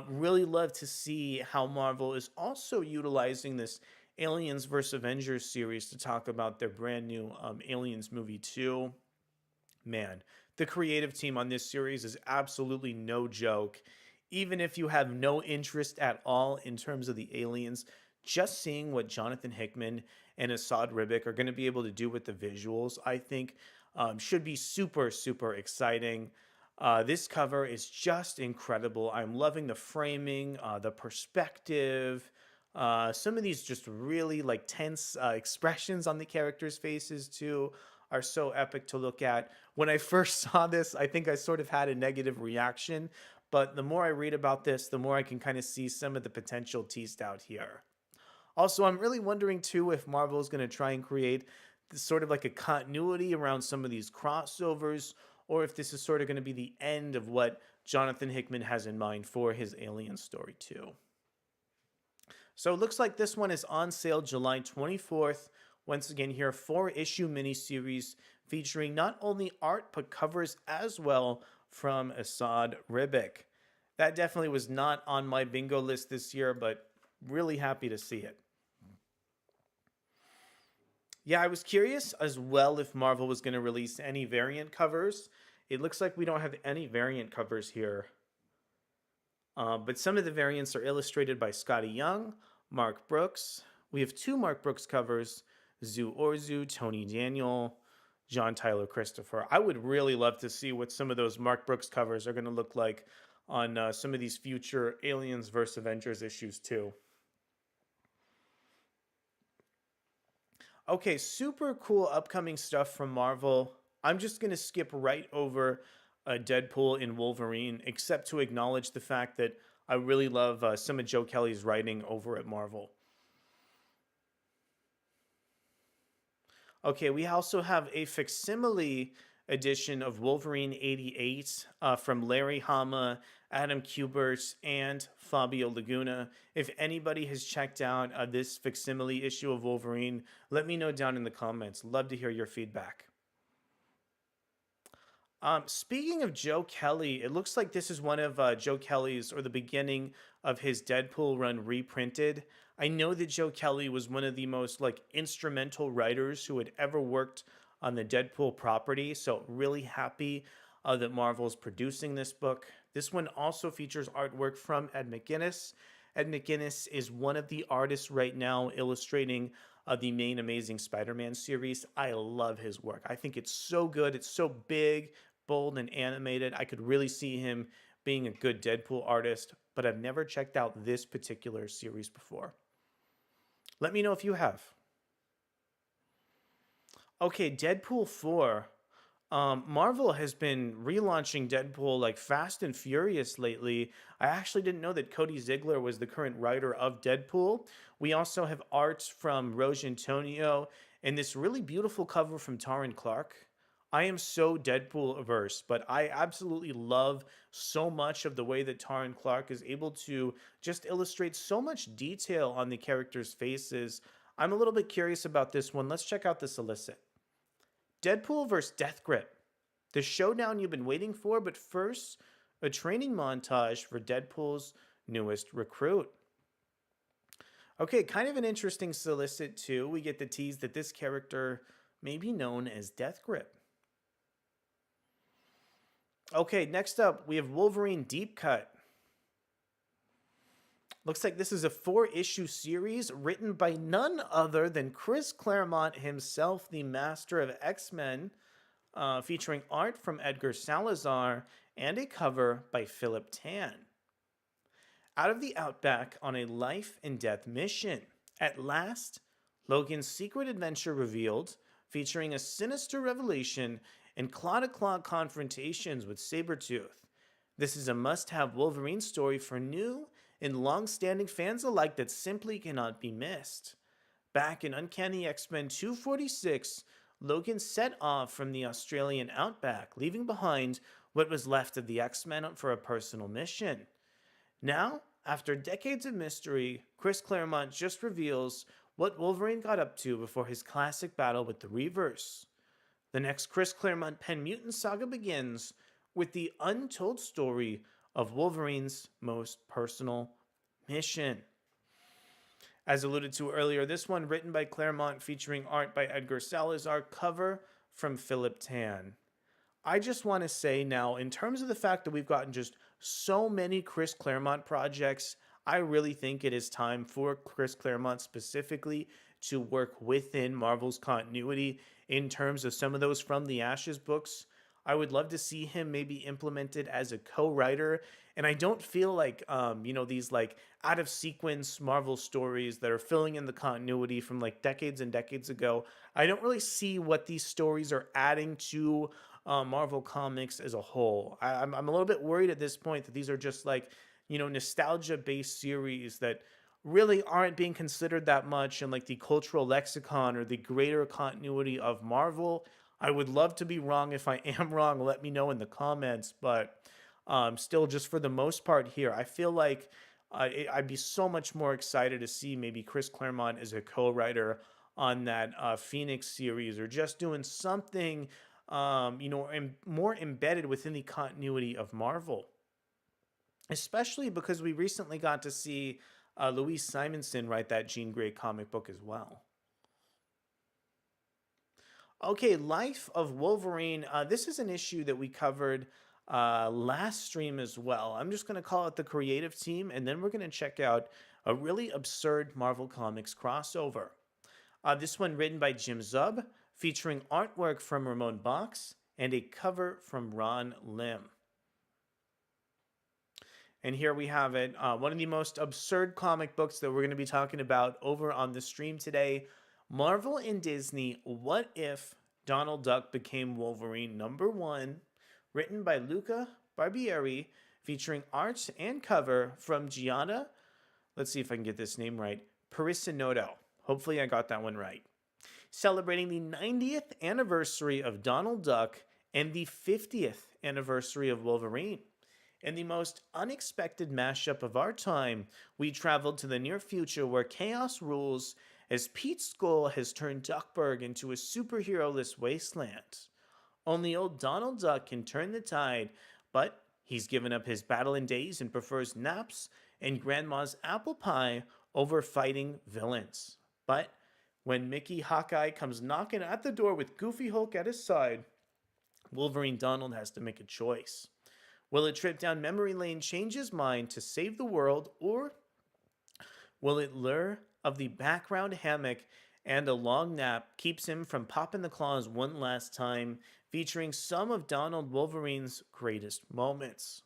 Really love to see how Marvel is also utilizing this Aliens vs. Avengers series to talk about their brand new Aliens movie too. Man, the creative team on this series is absolutely no joke. Even if you have no interest at all in terms of the aliens, just seeing what Jonathan Hickman and Asad Ribic are going to be able to do with the visuals, I think should be super, super exciting. This cover is just incredible. I'm loving the framing, the perspective, some of these just really like tense expressions on the characters' faces too are so epic to look at. When I first saw this, I think I sort of had a negative reaction, but the more I read about this, the more I can kind of see some of the potential teased out here. Also, I'm really wondering too if Marvel is going to try and create this sort of like a continuity around some of these crossovers, or if this is sort of going to be the end of what Jonathan Hickman has in mind for his Alien story too. So it looks like this one is on sale July 24th. Once again here, 4-issue miniseries featuring not only art but covers as well from Asad Ribic. That definitely was not on my bingo list this year, but really happy to see it. Yeah, I was curious as well if Marvel was going to release any variant covers. It looks like we don't have any variant covers here. But some of the variants are illustrated by Scotty Young, Mark Brooks. We have 2 Mark Brooks covers, Zu Orzu, Tony Daniel, John Tyler Christopher. I would really love to see what some of those Mark Brooks covers are going to look like on some of these future Aliens vs. Avengers issues too. Okay, super cool upcoming stuff from Marvel. I'm just going to skip right over Deadpool and Wolverine, except to acknowledge the fact that I really love some of Joe Kelly's writing over at Marvel. Okay, we also have a facsimile edition of Wolverine 88 from Larry Hama, Adam Kubert, and Fabio Laguna. If anybody has checked out this facsimile issue of Wolverine, let me know down in the comments. Love to hear your feedback. Speaking of Joe Kelly, it looks like this is one of Joe Kelly's, or the beginning of his Deadpool run reprinted. I know that Joe Kelly was one of the most like instrumental writers who had ever worked on the Deadpool property, so really happy that Marvel's producing this book. This one also features artwork from Ed McGuinness. Ed McGuinness is one of the artists right now illustrating the main Amazing Spider-Man series. I love his work. I think it's so good. It's so big, bold, and animated. I could really see him being a good Deadpool artist, but I've never checked out this particular series before. Let me know if you have. Okay, Deadpool 4. Marvel has been relaunching Deadpool like fast and furious lately. I actually didn't know that Cody Ziegler was the current writer of Deadpool. We also have art from Roj Antonio and this really beautiful cover from Taryn Clark. I am so Deadpool averse, but I absolutely love so much of the way that Taryn Clark is able to just illustrate so much detail on the characters' faces. I'm a little bit curious about this one. Let's check out the solicit. Deadpool vs. Death Grip. The showdown you've been waiting for, but first, a training montage for Deadpool's newest recruit. Okay, kind of an interesting solicit too. We get the tease that this character may be known as Death Grip. Okay, next up, we have Wolverine Deep Cut. Looks like this is a 4-issue series written by none other than Chris Claremont himself, the master of X-Men, featuring art from Edgar Salazar and a cover by Philip Tan. Out of the Outback on a life and death mission. At last, Logan's secret adventure revealed, featuring a sinister revelation and claw-to-claw confrontations with Sabretooth. This is a must-have Wolverine story for new and long-standing fans alike that simply cannot be missed. Back in Uncanny X-Men 246, Logan set off from the Australian outback, leaving behind what was left of the X-Men for a personal mission. Now, after decades of mystery, Chris Claremont just reveals what Wolverine got up to before his classic battle with the Reavers. The next Chris Claremont Pen Mutant saga begins with the untold story of Wolverine's most personal mission. As alluded to earlier, this one written by Claremont featuring art by Edgar Salazar, cover from Philip Tan. I just want to say now, in terms of the fact that we've gotten just so many Chris Claremont projects, I really think it is time for Chris Claremont specifically to work within Marvel's continuity in terms of some of those From the Ashes books. I would love to see him maybe implemented as a co-writer. And I don't feel like, these like out of sequence Marvel stories that are filling in the continuity from like decades and decades ago. I don't really see what these stories are adding to Marvel Comics as a whole. I'm a little bit worried at this point that these are just like, nostalgia-based series that really aren't being considered that much in like the cultural lexicon or the greater continuity of Marvel. I would love to be wrong. If I am wrong, let me know in the comments. But still, just for the most part here, I feel like I'd be so much more excited to see maybe Chris Claremont as a co-writer on that Phoenix series, or just doing something, more embedded within the continuity of Marvel. Especially because we recently got to see Louise Simonson write that Jean Grey comic book as well. Okay, Life of Wolverine. This is an issue that we covered last stream as well. I'm just going to call it the creative team, and then we're going to check out a really absurd Marvel Comics crossover. This one written by Jim Zub, featuring artwork from Ramon Box and a cover from Ron Lim. And here we have it, one of the most absurd comic books that we're going to be talking about over on the stream today. Marvel and Disney, What If Donald Duck Became Wolverine #1, written by Luca Barbieri, featuring art and cover from Gianna. Let's see if I can get this name right. Parisinoto. Hopefully, I got that one right. Celebrating the 90th anniversary of Donald Duck and the 50th anniversary of Wolverine. In the most unexpected mashup of our time, we traveled to the near future where chaos rules as Pete Skull has turned Duckburg into a superhero-less wasteland. Only old Donald Duck can turn the tide, but he's given up his battling days and prefers naps and Grandma's apple pie over fighting villains. But when Mickey Hawkeye comes knocking at the door with Goofy Hulk at his side, Wolverine Donald has to make a choice. Will a trip down memory lane change his mind to save the world, or will it lure of the background hammock and a long nap keeps him from popping the claws one last time, featuring some of Donald Wolverine's greatest moments?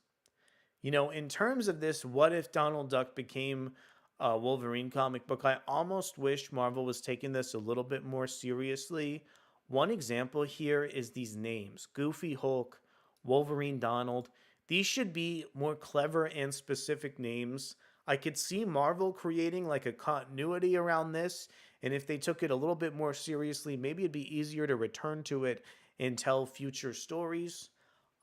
In terms of this What If Donald Duck Became a Wolverine comic book, I almost wish Marvel was taking this a little bit more seriously. One example here is these names: Goofy Hulk, Wolverine Donald. These should be more clever and specific names. I could see Marvel creating like a continuity around this, and if they took it a little bit more seriously, maybe it'd be easier to return to it and tell future stories.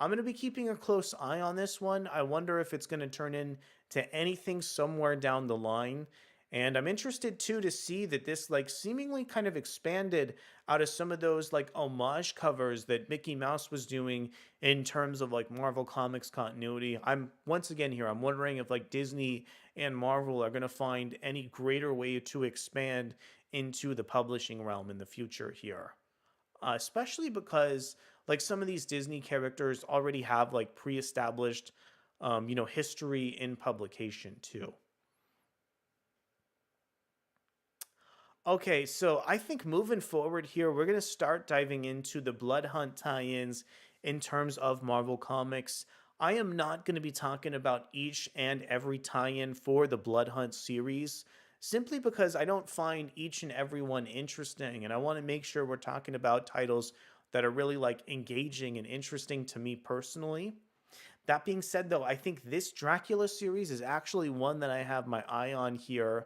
I'm going to be keeping a close eye on this one. I wonder if it's going to turn into anything somewhere down the line. And I'm interested too to see that this like seemingly kind of expanded out of some of those like homage covers that Mickey Mouse was doing in terms of like Marvel Comics continuity. I'm once again here, I'm wondering if like Disney and Marvel are going to find any greater way to expand into the publishing realm in the future here. Especially because like some of these Disney characters already have like pre-established history in publication too. Okay, so I think moving forward here, we're going to start diving into the Blood Hunt tie-ins in terms of Marvel Comics. I am not going to be talking about each and every tie-in for the Blood Hunt series, simply because I don't find each and every one interesting, and I want to make sure we're talking about titles that are really like engaging and interesting to me personally. That being said, though, I think this Dracula series is actually one that I have my eye on here.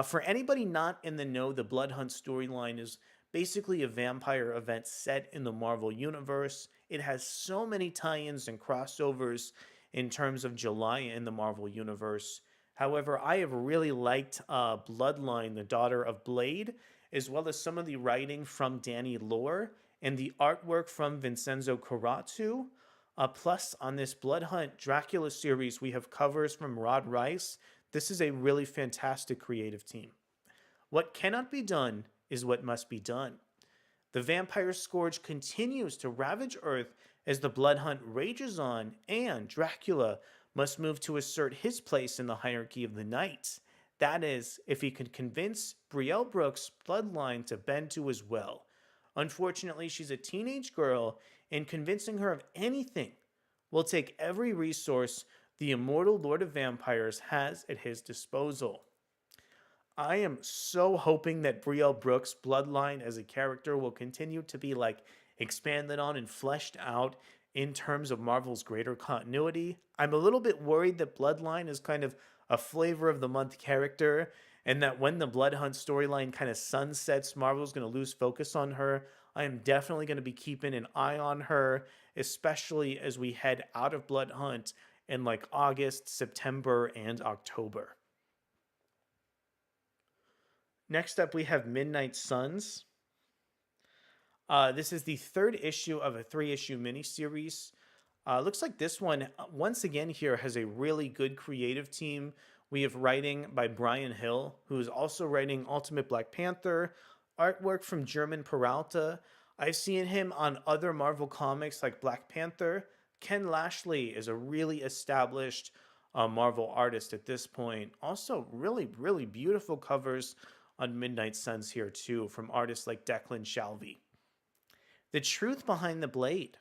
For anybody not in the know, the Blood Hunt storyline is basically a vampire event set in the Marvel Universe. It has so many tie-ins and crossovers in terms of July in the Marvel Universe. However, I have really liked Bloodline, the daughter of Blade, as well as some of the writing from Danny Lore and the artwork from Vincenzo Carratù. Plus, on this Blood Hunt Dracula series, we have covers from Rod Rice. This is a really fantastic creative team. What cannot be done is what must be done. The vampire scourge continues to ravage Earth as the blood hunt rages on, and Dracula must move to assert his place in the hierarchy of the knights. That is, if he could convince Brielle Brooks' bloodline to bend to his will. Unfortunately, she's a teenage girl, and convincing her of anything will take every resource the immortal Lord of Vampires has at his disposal. I am so hoping that Brielle Brooks' bloodline as a character will continue to be like expanded on and fleshed out in terms of Marvel's greater continuity. I'm a little bit worried that Bloodline is kind of a flavor of the month character, and that when the Blood Hunt storyline kind of sunsets, Marvel's going to lose focus on her. I am definitely going to be keeping an eye on her, especially as we head out of Blood Hunt in like August, September, and October. Next up, we have Midnight Suns. This is the third issue of a 3-issue miniseries. Looks like this one, once again here, has a really good creative team. We have writing by Brian Hill, who is also writing Ultimate Black Panther, artwork from German Peralta. I've seen him on other Marvel comics like Black Panther. Ken Lashley is a really established Marvel artist at this point. Also, really, really beautiful covers on Midnight Suns here too, from artists like Declan Shalvey. The truth behind the blade.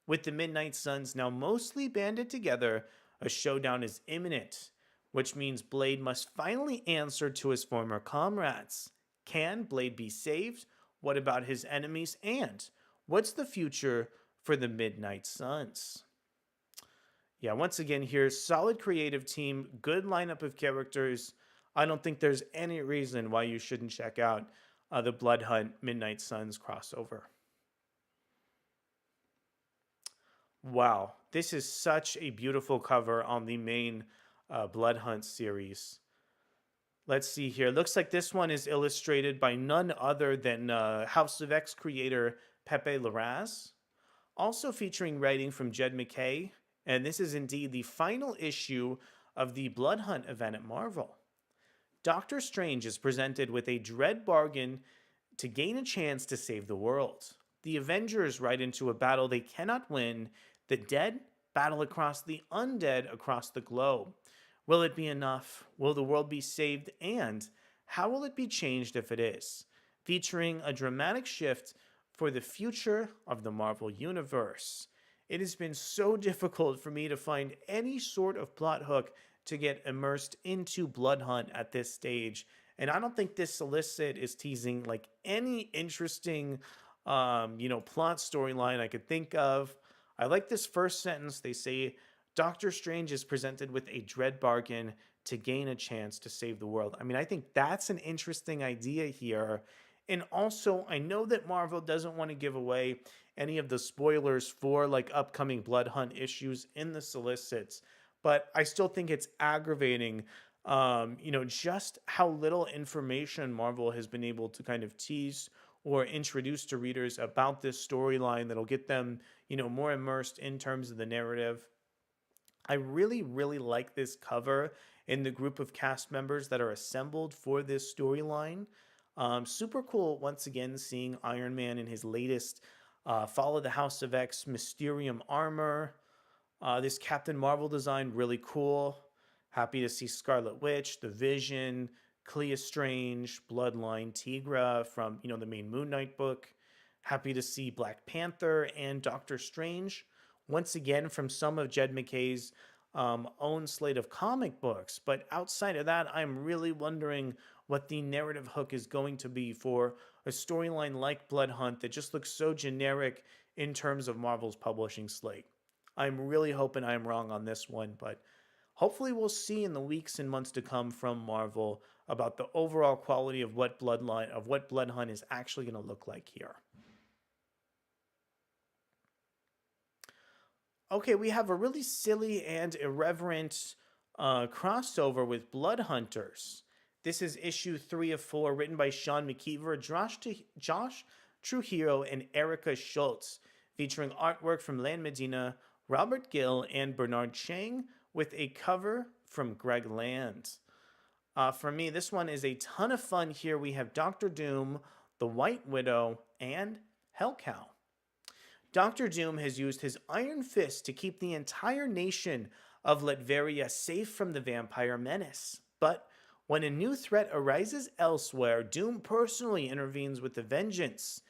With the Midnight Suns now mostly banded together, a showdown is imminent, which means Blade must finally answer to his former comrades. Can Blade be saved? What about his enemies? And What's the future for the Midnight Suns? Yeah, once again, here, solid creative team, good lineup of characters. I don't think there's any reason why you shouldn't check out the Blood Hunt Midnight Suns crossover. Wow, this is such a beautiful cover on the main Blood Hunt series. Let's see here. Looks like this one is illustrated by none other than House of X creator Pepe Larraz, also featuring writing from Jed MacKay. And this is indeed the final issue of the Blood Hunt event at Marvel. Doctor Strange is presented with a dread bargain to gain a chance to save the world. The Avengers ride into a battle they cannot win. The dead battle across the undead across the globe. Will it be enough? Will the world be saved? And how will it be changed if it is? Featuring a dramatic shift for the future of the Marvel Universe. It has been so difficult for me to find any sort of plot hook to get immersed into Blood Hunt at this stage. And I don't think this solicit is teasing like any interesting, plot storyline I could think of. I like this first sentence. They say, Doctor Strange is presented with a dread bargain to gain a chance to save the world. I mean, I think that's an interesting idea here. And also, I know that Marvel doesn't want to give away any of the spoilers for like upcoming Blood Hunt issues in the solicits, but I still think it's aggravating, just how little information Marvel has been able to kind of tease or introduce to readers about this storyline that'll get them, more immersed in terms of the narrative. I really, really like this cover and the group of cast members that are assembled for this storyline. Super cool, once again, seeing Iron Man in his latest Follow the House of X Mysterium armor. This Captain Marvel design, really cool. Happy to see Scarlet Witch, The Vision, Clea Strange, Bloodline, Tigra from, the main Moon Knight book. Happy to see Black Panther and Doctor Strange. Once again, from some of Jed MacKay's own slate of comic books. But outside of that, I'm really wondering what the narrative hook is going to be for a storyline like Blood Hunt that just looks so generic in terms of Marvel's publishing slate. I'm really hoping I'm wrong on this one, but hopefully we'll see in the weeks and months to come from Marvel about the overall quality of what Blood Hunt is actually going to look like here. Okay, we have a really silly and irreverent crossover with Blood Hunters. This is issue 3 of 4, written by Sean McKeever, Josh Trujillo, and Erica Schultz, featuring artwork from Lan Medina, Robert Gill, and Bernard Chang, with a cover from Greg Land. For me, this one is a ton of fun here. We have Doctor Doom, the White Widow, and Hellcow. Doctor Doom has used his iron fist to keep the entire nation of Latveria safe from the vampire menace. But when a new threat arises elsewhere, Doom personally intervenes with a vengeance.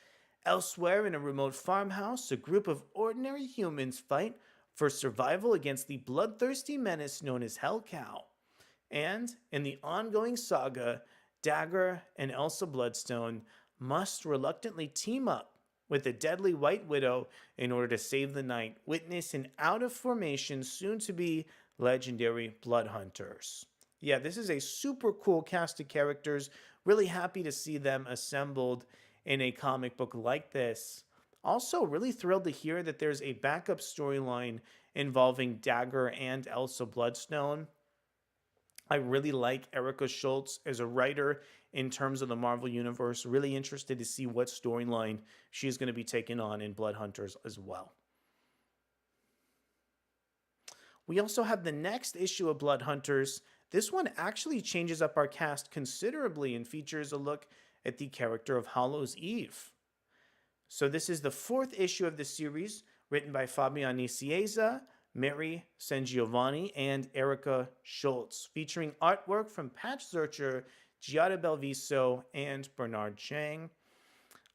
Elsewhere, in a remote farmhouse, a group of ordinary humans fight for survival against the bloodthirsty menace known as Hellcow. And in the ongoing saga, Dagger and Elsa Bloodstone must reluctantly team up with the deadly White Widow in order to save the night. Witness an out-of-formation, soon-to-be legendary Blood Hunters. Yeah, this is a super cool cast of characters. Really happy to see them assembled in a comic book like this. Also, really thrilled to hear that there's a backup storyline involving Dagger and Elsa Bloodstone. I really like Erica Schultz as a writer in terms of the Marvel Universe. Really interested to see what storyline she's going to be taking on in Blood Hunters as well. We also have the next issue of Blood Hunters. This one actually changes up our cast considerably and features a look at the character of Hallows Eve. So this is the 4th issue of the series, written by Fabian Nicieza, Mary Sangiovanni, and Erica Schultz, featuring artwork from Patch Zurcher, Giada Belviso, and Bernard Chang.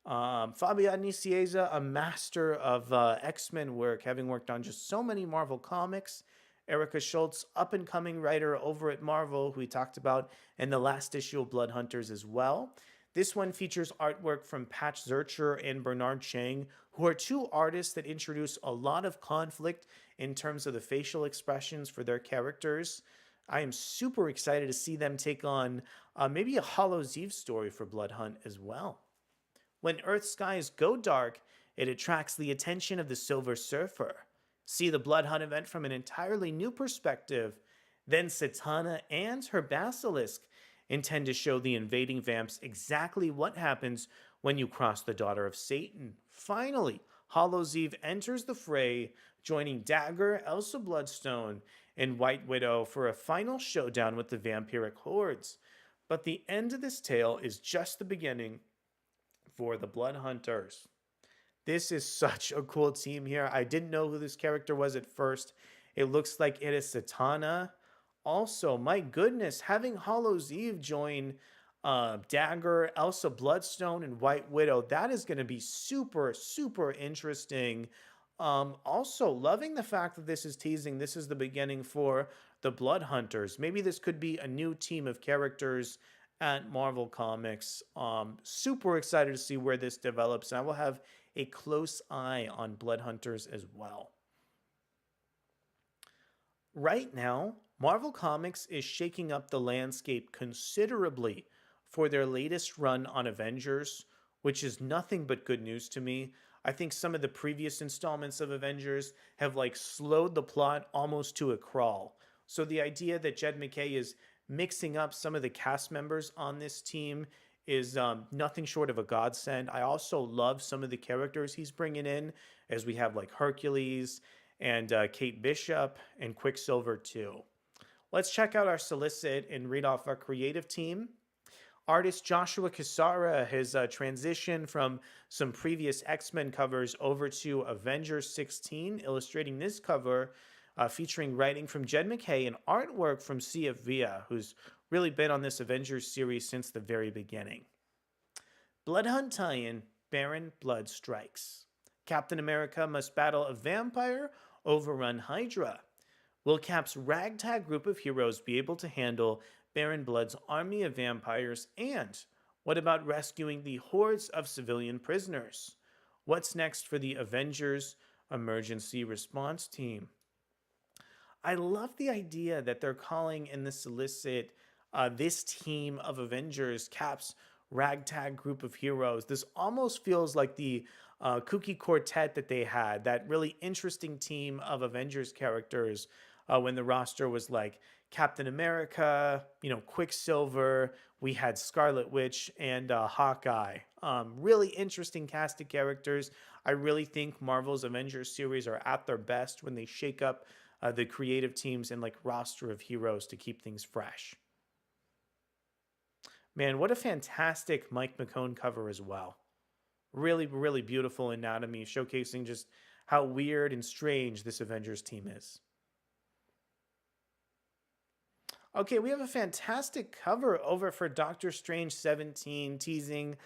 Fabian Nicieza, a master of X-Men work, having worked on just so many Marvel comics. Erica Schultz, up-and-coming writer over at Marvel, who we talked about in the last issue of Blood Hunters as well. This one features artwork from Patch Zurcher and Bernard Chang, who are two artists that introduce a lot of conflict in terms of the facial expressions for their characters. I am super excited to see them take on maybe a Hollow's Eve story for Blood Hunt as well. When Earth skies go dark, it attracts the attention of the Silver Surfer. See the Blood Hunt event from an entirely new perspective. Then Satana and her Basilisk intend to show the invading vamps exactly what happens when you cross the Daughter of Satan. Finally, Hollow's Eve enters the fray, joining Dagger, Elsa Bloodstone, and White Widow for a final showdown with the vampiric hordes. But the end of this tale is just the beginning for the Blood Hunters. This is such a cool team here. I didn't know who this character was at first. It looks like it is Satana. Also, my goodness, having Hollow's Eve join Dagger, Elsa Bloodstone, and White Widow, that is going to be super, super interesting. Also, loving the fact that this is teasing, this is the beginning for the Blood Hunters. Maybe this could be a new team of characters at Marvel Comics. Super excited to see where this develops. And I will have a close eye on Blood Hunters as well. Right now, Marvel Comics is shaking up the landscape considerably for their latest run on Avengers, which is nothing but good news to me. I think some of the previous installments of Avengers have slowed the plot almost to a crawl. So the idea that Jed MacKay is mixing up some of the cast members on this team is nothing short of a godsend. I also love some of the characters he's bringing in, as we have Hercules and Kate Bishop and Quicksilver too. Let's check out our solicit and read off our creative team. Artist Joshua Cassara has transitioned from some previous X-Men covers over to Avengers 16, illustrating this cover, featuring writing from Jed MacKay and artwork from C.F. Villa, who's really been on this Avengers series since the very beginning. Blood Hunt tie-in, Baron Blood strikes. Captain America must battle a vampire overrun Hydra. Will Cap's ragtag group of heroes be able to handle Baron Blood's army of vampires? And what about rescuing the hordes of civilian prisoners? What's next for the Avengers Emergency Response Team? I love the idea that they're calling in the solicit this team of Avengers Cap's ragtag group of heroes. This almost feels like the kooky quartet that they had, that really interesting team of Avengers characters when the roster was Captain America, Quicksilver, we had Scarlet Witch, and Hawkeye. Really interesting cast of characters. I really think Marvel's Avengers series are at their best when they shake up the creative teams and roster of heroes to keep things fresh. Man, what a fantastic Mike McKone cover as well. Really, really beautiful anatomy, showcasing just how weird and strange this Avengers team is. Okay, we have a fantastic cover over for Doctor Strange 17, teasing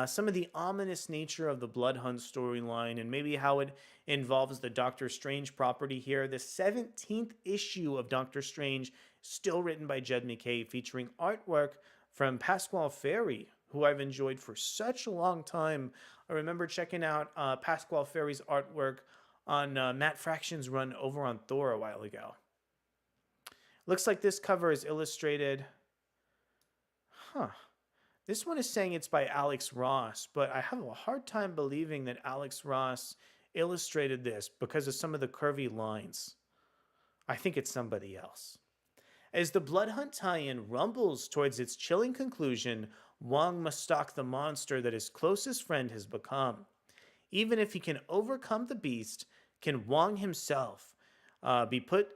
some of the ominous nature of the Blood Hunt storyline and maybe how it involves the Doctor Strange property here. The 17th issue of Doctor Strange, still written by Jed MacKay, featuring artwork from Pasquale Ferry, who I've enjoyed for such a long time. I remember checking out Pasquale Ferry's artwork on Matt Fraction's run over on Thor a while ago. Looks like this cover is illustrated. This one is saying it's by Alex Ross, but I have a hard time believing that Alex Ross illustrated this because of some of the curvy lines. I think it's somebody else. As the Blood Hunt tie-in rumbles towards its chilling conclusion, Wong must stalk the monster that his closest friend has become. Even if he can overcome the beast, can Wong himself be put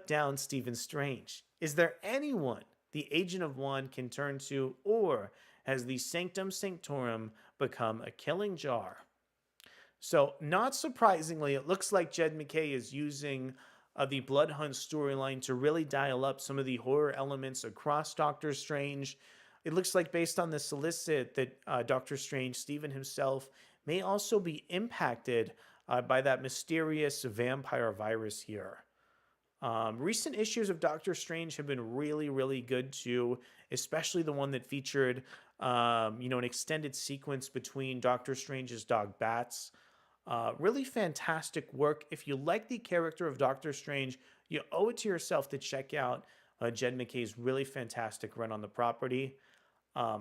down Stephen Strange? Is there anyone the Agent of Wand can turn to, or has the Sanctum Sanctorum become a killing jar? So, not surprisingly, it looks like Jed MacKay is using the Blood Hunt storyline to really dial up some of the horror elements across Doctor Strange. It looks like, based on the solicit, that Doctor Strange, Stephen himself, may also be impacted by that mysterious vampire virus here. Recent issues of Doctor Strange have been really, really good too, especially the one that featured an extended sequence between Doctor Strange's dog Bats. Really fantastic work. If you like the character of Doctor Strange, you owe it to yourself to check out Jed MacKay's really fantastic run on the property.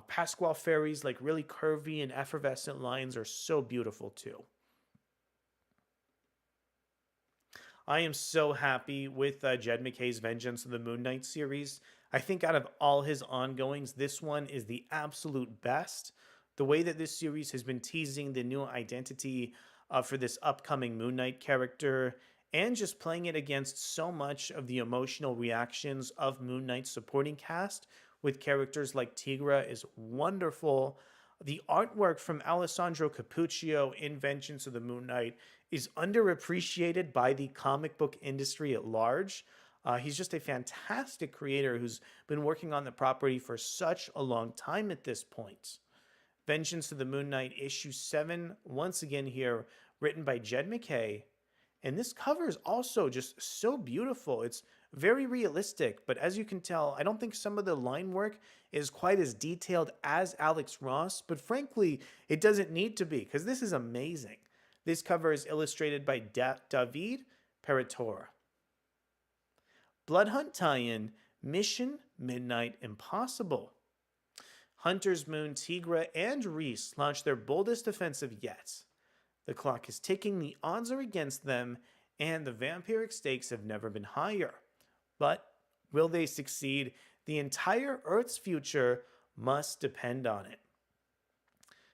Pasquale Ferry's like really curvy and effervescent lines are so beautiful too. I am so happy with Jed MacKay's Vengeance of the Moon Knight series. I think out of all his ongoings, this one is the absolute best. The way that this series has been teasing the new identity for this upcoming Moon Knight character and just playing it against so much of the emotional reactions of Moon Knight's supporting cast with characters like Tigra is wonderful. The artwork from Alessandro Cappuccio in Vengeance of the Moon Knight is underappreciated by the comic book industry at large. He's just a fantastic creator who's been working on the property for such a long time at this point. Vengeance of the Moon Knight, issue 7, once again here, written by Jed MacKay. And this cover is also just so beautiful. It's very realistic, but as you can tell, I don't think some of the line work is quite as detailed as Alex Ross, but frankly, it doesn't need to be because this is amazing. This cover is illustrated by David Parator. Bloodhunt tie-in, Mission Midnight Impossible. Hunter's Moon, Tigra, and Reese launch their boldest offensive yet. The clock is ticking, the odds are against them, and the vampiric stakes have never been higher. But will they succeed? The entire Earth's future must depend on it.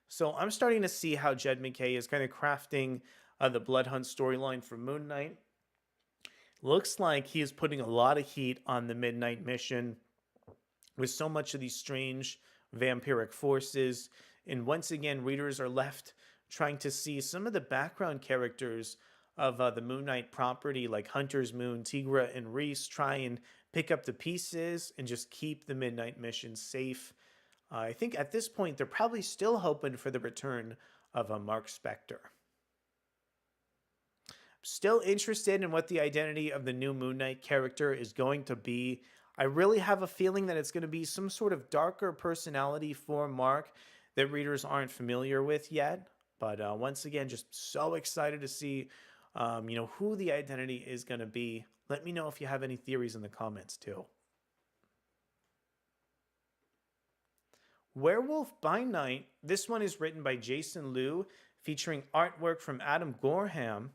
So I'm starting to see how Jed MacKay is kind of crafting the Bloodhunt storyline for Moon Knight. Looks like he is putting a lot of heat on the Midnight Mission with so much of these strange vampiric forces. And once again, readers are left trying to see some of the background characters of the Moon Knight property, like Hunter's Moon, Tigra, and Reese, try and pick up the pieces and just keep the Midnight Mission safe. I think at this point, they're probably still hoping for the return of a Mark Spector. Still interested in what the identity of the new Moon Knight character is going to be. I really have a feeling that it's going to be some sort of darker personality for Mark that readers aren't familiar with yet. But once again, just so excited to see, who the identity is going to be. Let me know if you have any theories in the comments too. Werewolf by Night. This one is written by Jason Liu, featuring artwork from Adam Gorham.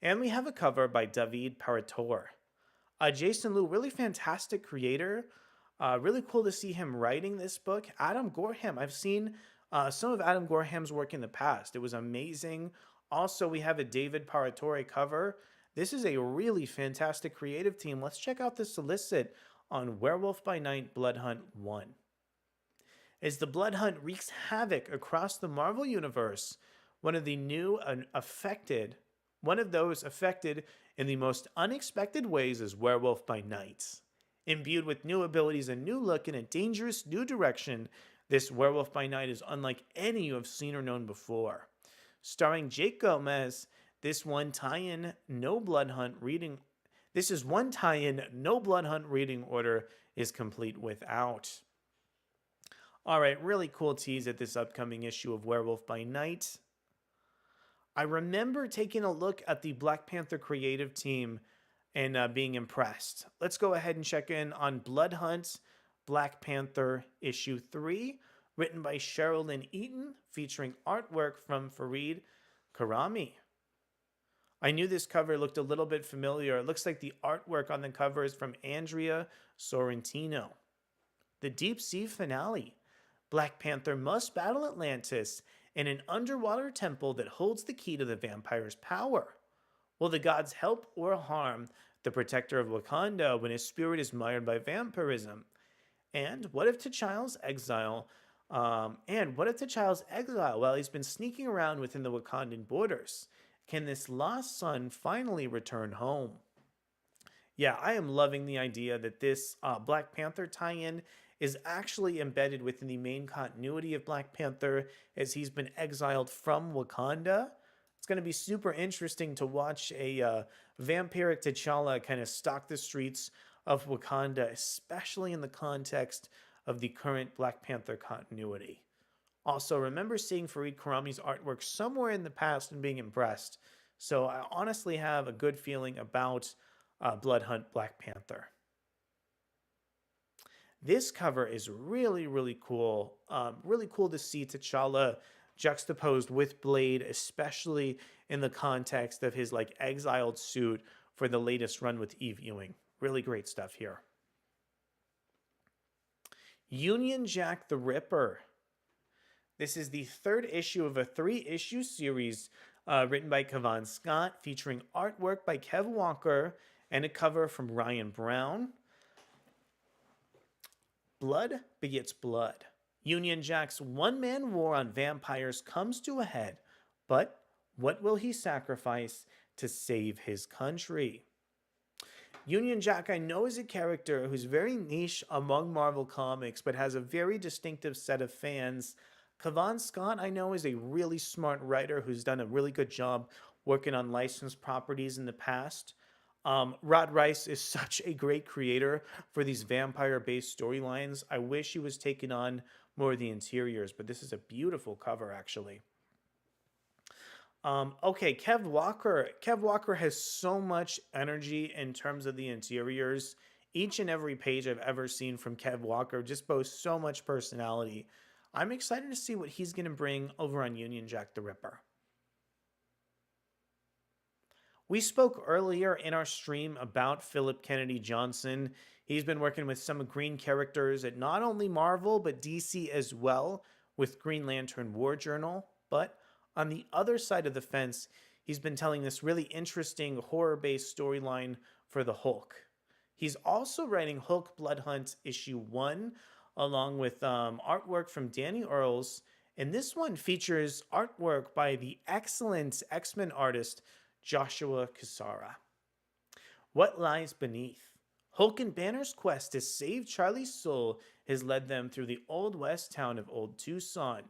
And we have a cover by David Parator. Jason Liu, really fantastic creator. Really cool to see him writing this book. Adam Gorham, I've seen some of Adam Gorham's work in the past. It was amazing. Also, we have a David Paratore cover. This is a really fantastic creative team. Let's check out the solicit on Werewolf by Night Bloodhunt 1. As the Bloodhunt wreaks havoc across the Marvel Universe, one of those affected in the most unexpected ways is Werewolf by Night. Imbued with new abilities, a new look, and a dangerous new direction, this Werewolf by Night is unlike any you have seen or known before. Starring Jake Gomez, this is one tie-in, no Bloodhunt reading order is complete without. All right, really cool tease at this upcoming issue of Werewolf by Night. I remember taking a look at the Black Panther creative team and being impressed. Let's go ahead and check in on Bloodhunt Black Panther issue 3, written by Sherilyn Eaton, featuring artwork from Fareed Karami. I knew this cover looked a little bit familiar. It looks like the artwork on the cover is from Andrea Sorrentino. The Deep Sea finale. Black Panther must battle Atlantis in an underwater temple that holds the key to the vampire's power. Will the gods help or harm the protector of Wakanda when his spirit is mired by vampirism? And what if T'Challa's exile while he's been sneaking around within the Wakandan borders? Can this lost son finally return home? Yeah, I am loving the idea that this Black Panther tie-in is actually embedded within the main continuity of Black Panther as he's been exiled from Wakanda. It's going to be super interesting to watch a vampiric T'Challa kind of stalk the streets of Wakanda, especially in the context of the current Black Panther continuity. Also, remember seeing Fareed Karami's artwork somewhere in the past and being impressed. So I honestly have a good feeling about Blood Hunt Black Panther. This cover is really, really cool. Really cool to see T'Challa juxtaposed with Blade, especially in the context of his like exiled suit for the latest run with Eve Ewing. Really great stuff here. Union Jack the Ripper. This is the third issue of a 3-issue series written by Kavan Scott, featuring artwork by Kev Walker and a cover from Ryan Brown. Blood begets blood. Union Jack's one-man war on vampires comes to a head, but what will he sacrifice to save his country? Union Jack, I know, is a character who's very niche among Marvel Comics, but has a very distinctive set of fans. Kavan Scott, I know, is a really smart writer who's done a really good job working on licensed properties in the past. Rod Rice is such a great creator for these vampire-based storylines. I wish he was taking on more of the interiors, but this is a beautiful cover, actually. Okay, Kev Walker. Kev Walker has so much energy in terms of the interiors. Each and every page I've ever seen from Kev Walker just boasts so much personality. I'm excited to see what he's going to bring over on Union Jack the Ripper. We spoke earlier in our stream about Philip Kennedy Johnson. He's been working with some Green characters at not only Marvel, but DC as well, with Green Lantern War Journal. But on the other side of the fence, he's been telling this really interesting horror-based storyline for the Hulk. He's also writing Hulk Blood Hunt issue 1, along with artwork from Danny Earls. And this one features artwork by the excellent XMen artist Joshua Cassara. What lies beneath? Hulk and Banner's quest to save Charlie's soul has led them through the Old West town of Old Tucson.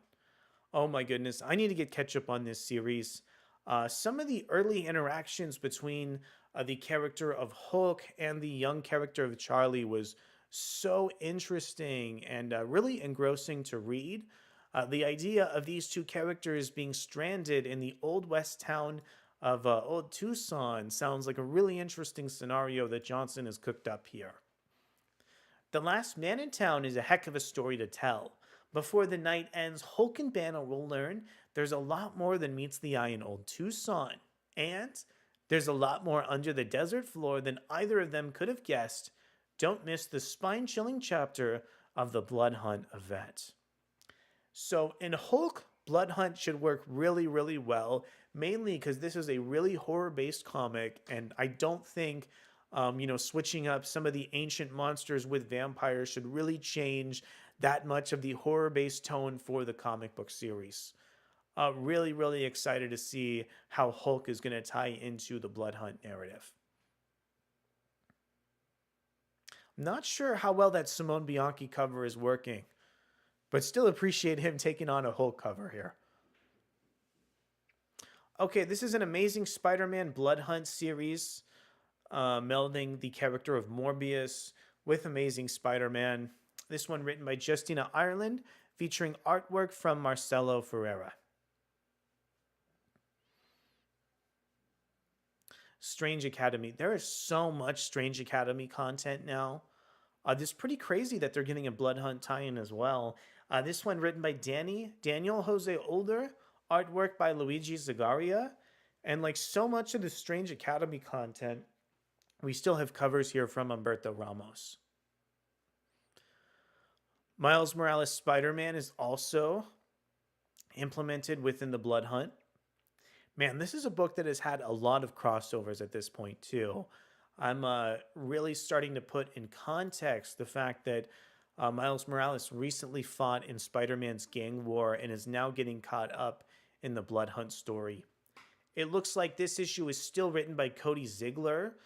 Oh my goodness, I need to get catch up on this series. Some of the early interactions between the character of Hulk and the young character of Charlie was so interesting and really engrossing to read. The idea of these two characters being stranded in the Old West town of Old Tucson sounds like a really interesting scenario that Johnson has cooked up here. The Last Man in Town is a heck of a story to tell. Before the night ends, Hulk and Banner will learn there's a lot more than meets the eye in Old Tucson. And there's a lot more under the desert floor than either of them could have guessed. Don't miss the spine-chilling chapter of the Blood Hunt event. So in Hulk, Blood Hunt should work really, really well, mainly because this is a really horror-based comic, and I don't think, switching up some of the ancient monsters with vampires should really change that much of the horror-based tone for the comic book series. Really, really excited to see how Hulk is going to tie into the Blood Hunt narrative. I'm not sure how well that Simone Bianchi cover is working, but still appreciate him taking on a Hulk cover here. Okay, this is an Amazing Spider-Man Blood Hunt series, melding the character of Morbius with Amazing Spider-Man. This one written by Justina Ireland, featuring artwork from Marcelo Ferreira. Strange Academy. There is so much Strange Academy content now. It's pretty crazy that they're getting a Blood Hunt tie-in as well. This one written by Daniel Jose Older, artwork by Luigi Zagaria, and like so much of the Strange Academy content, we still have covers here from Humberto Ramos. Miles Morales Spider-Man is also implemented within the Blood Hunt. Man, this is a book that has had a lot of crossovers at this point too. I'm really starting to put in context the fact that Miles Morales recently fought in Spider-Man's gang war and is now getting caught up in the Blood Hunt story. It looks like this issue is still written by Cody Ziegler.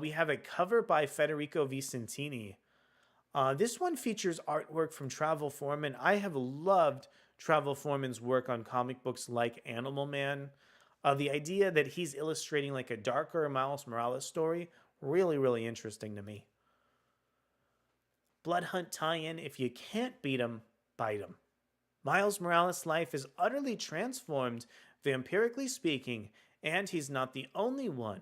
We have a cover by Federico Vicentini. This one features artwork from Travel Foreman. I have loved Travel Foreman's work on comic books like Animal Man. The idea that he's illustrating like a darker Miles Morales story, really, really interesting to me. Blood Hunt tie-in, if you can't beat 'em, bite 'em. Miles Morales' life is utterly transformed, vampirically speaking, and he's not the only one.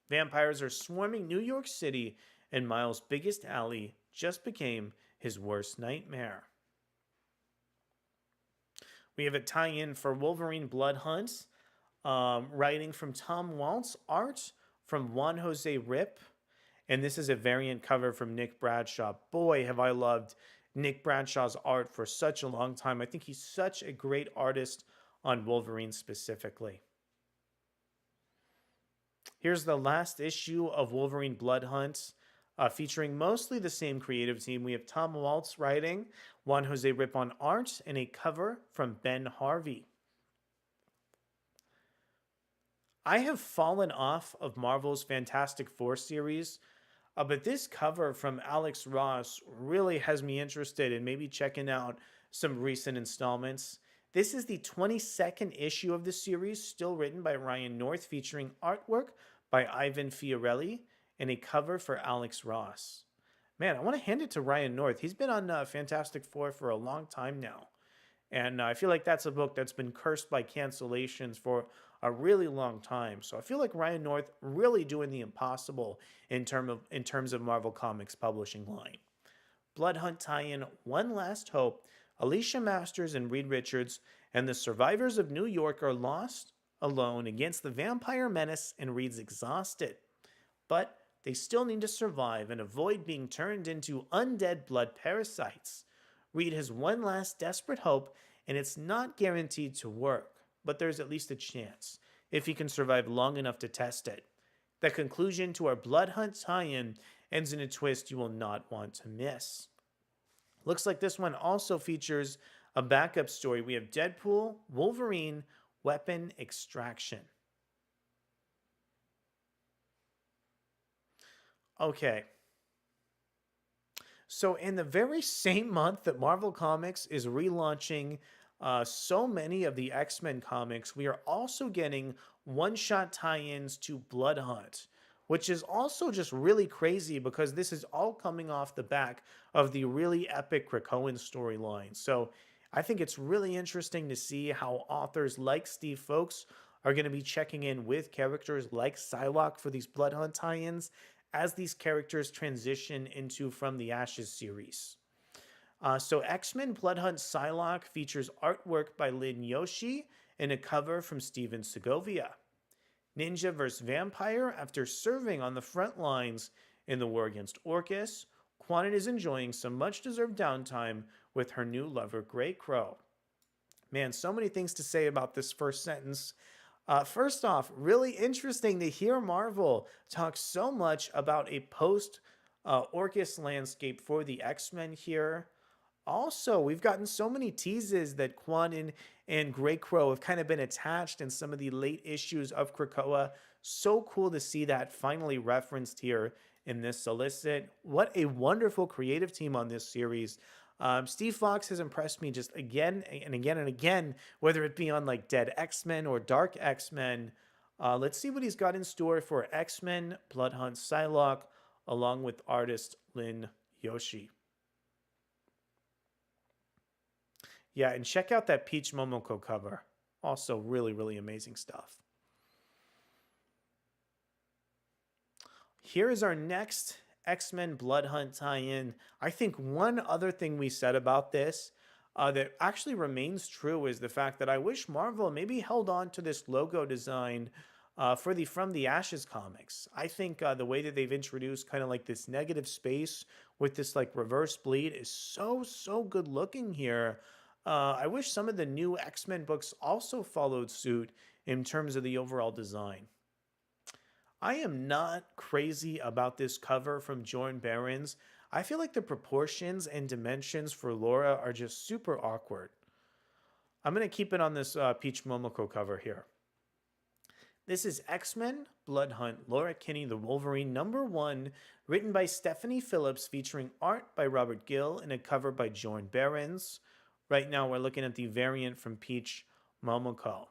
Vampires are swarming New York City, and Miles' biggest alley just became his worst nightmare. We have a tie-in for Wolverine Blood Hunt, writing from Tom Waltz, art from Juan Jose Rip, and this is a variant cover from Nick Bradshaw. Boy, have I loved Nick Bradshaw's art for such a long time. I think he's such a great artist on Wolverine specifically. Here's the last issue of Wolverine Blood Hunt, featuring mostly the same creative team. We have Tom Waltz writing, Juan Jose Rip on art, and a cover from Ben Harvey. I have fallen off of Marvel's Fantastic Four series, but this cover from Alex Ross really has me interested in maybe checking out some recent installments. This is the 22nd issue of the series, still written by Ryan North, featuring artwork by Ivan Fiorelli and a cover for Alex Ross. Man, I want to hand it to Ryan North. He's been on Fantastic Four for a long time now. And I feel like that's a book that's been cursed by cancellations for a really long time. So I feel like Ryan North really doing the impossible in terms of Marvel Comics publishing line. Blood Hunt tie-in One Last Hope. Alicia Masters and Reed Richards and the survivors of New York are lost alone against the vampire menace, and Reed's exhausted. But they still need to survive and avoid being turned into undead blood parasites. Reed has one last desperate hope, and it's not guaranteed to work, but there's at least a chance, if he can survive long enough to test it. The conclusion to our Blood Hunt tie-in ends in a twist you will not want to miss. Looks like this one also features a backup story. We have Deadpool, Wolverine, Weapon Extraction. Okay. So in the very same month that Marvel Comics is relaunching so many of the X-Men comics, we are also getting one-shot tie-ins to Blood Hunt, which is also just really crazy because this is all coming off the back of the really epic Krakoan storyline. So I think it's really interesting to see how authors like Steve Folks are going to be checking in with characters like Psylocke for these Blood Hunt tie-ins as these characters transition into From the Ashes series. So X-Men Blood Hunt Psylocke features artwork by Lin Yoshi and a cover from Steven Segovia. Ninja vs. Vampire. After serving on the front lines in the war against Orcus, Quantum is enjoying some much-deserved downtime with her new lover, Grey Crow. Man, so many things to say about this first sentence. First off, really interesting to hear Marvel talk so much about a post-Orcus landscape for the X-Men here. Also, we've gotten so many teases that Quantum and Grey Crow have kind of been attached in some of the late issues of Krakoa. So cool to see that finally referenced here in this solicit. What a wonderful creative team on this series. Steve Fox has impressed me just again and again and again, whether it be on like Dead X-Men or Dark X-Men. Let's see what he's got in store for X-Men Blood Hunt Psylocke, along with artist Lin Yoshi. Yeah, and check out that Peach Momoko cover. Also really, really amazing stuff. Here is our next X-Men Blood Hunt tie-in. I think one other thing we said about this that actually remains true is the fact that I wish Marvel maybe held on to this logo design for the From the Ashes comics. I think the way that they've introduced kind of like this negative space with this like reverse bleed is so good looking here. I wish some of the new X-Men books also followed suit in terms of the overall design. I am not crazy about this cover from Jordan Barons. I feel like the proportions and dimensions for Laura are just super awkward. I'm going to keep it on this Peach Momoko cover here. This is X-Men Blood Hunt, Laura Kinney, the Wolverine #1, written by Stephanie Phillips, featuring art by Robert Gill and a cover by Jordan Barons. Right now, we're looking at the variant from Peach Momoko.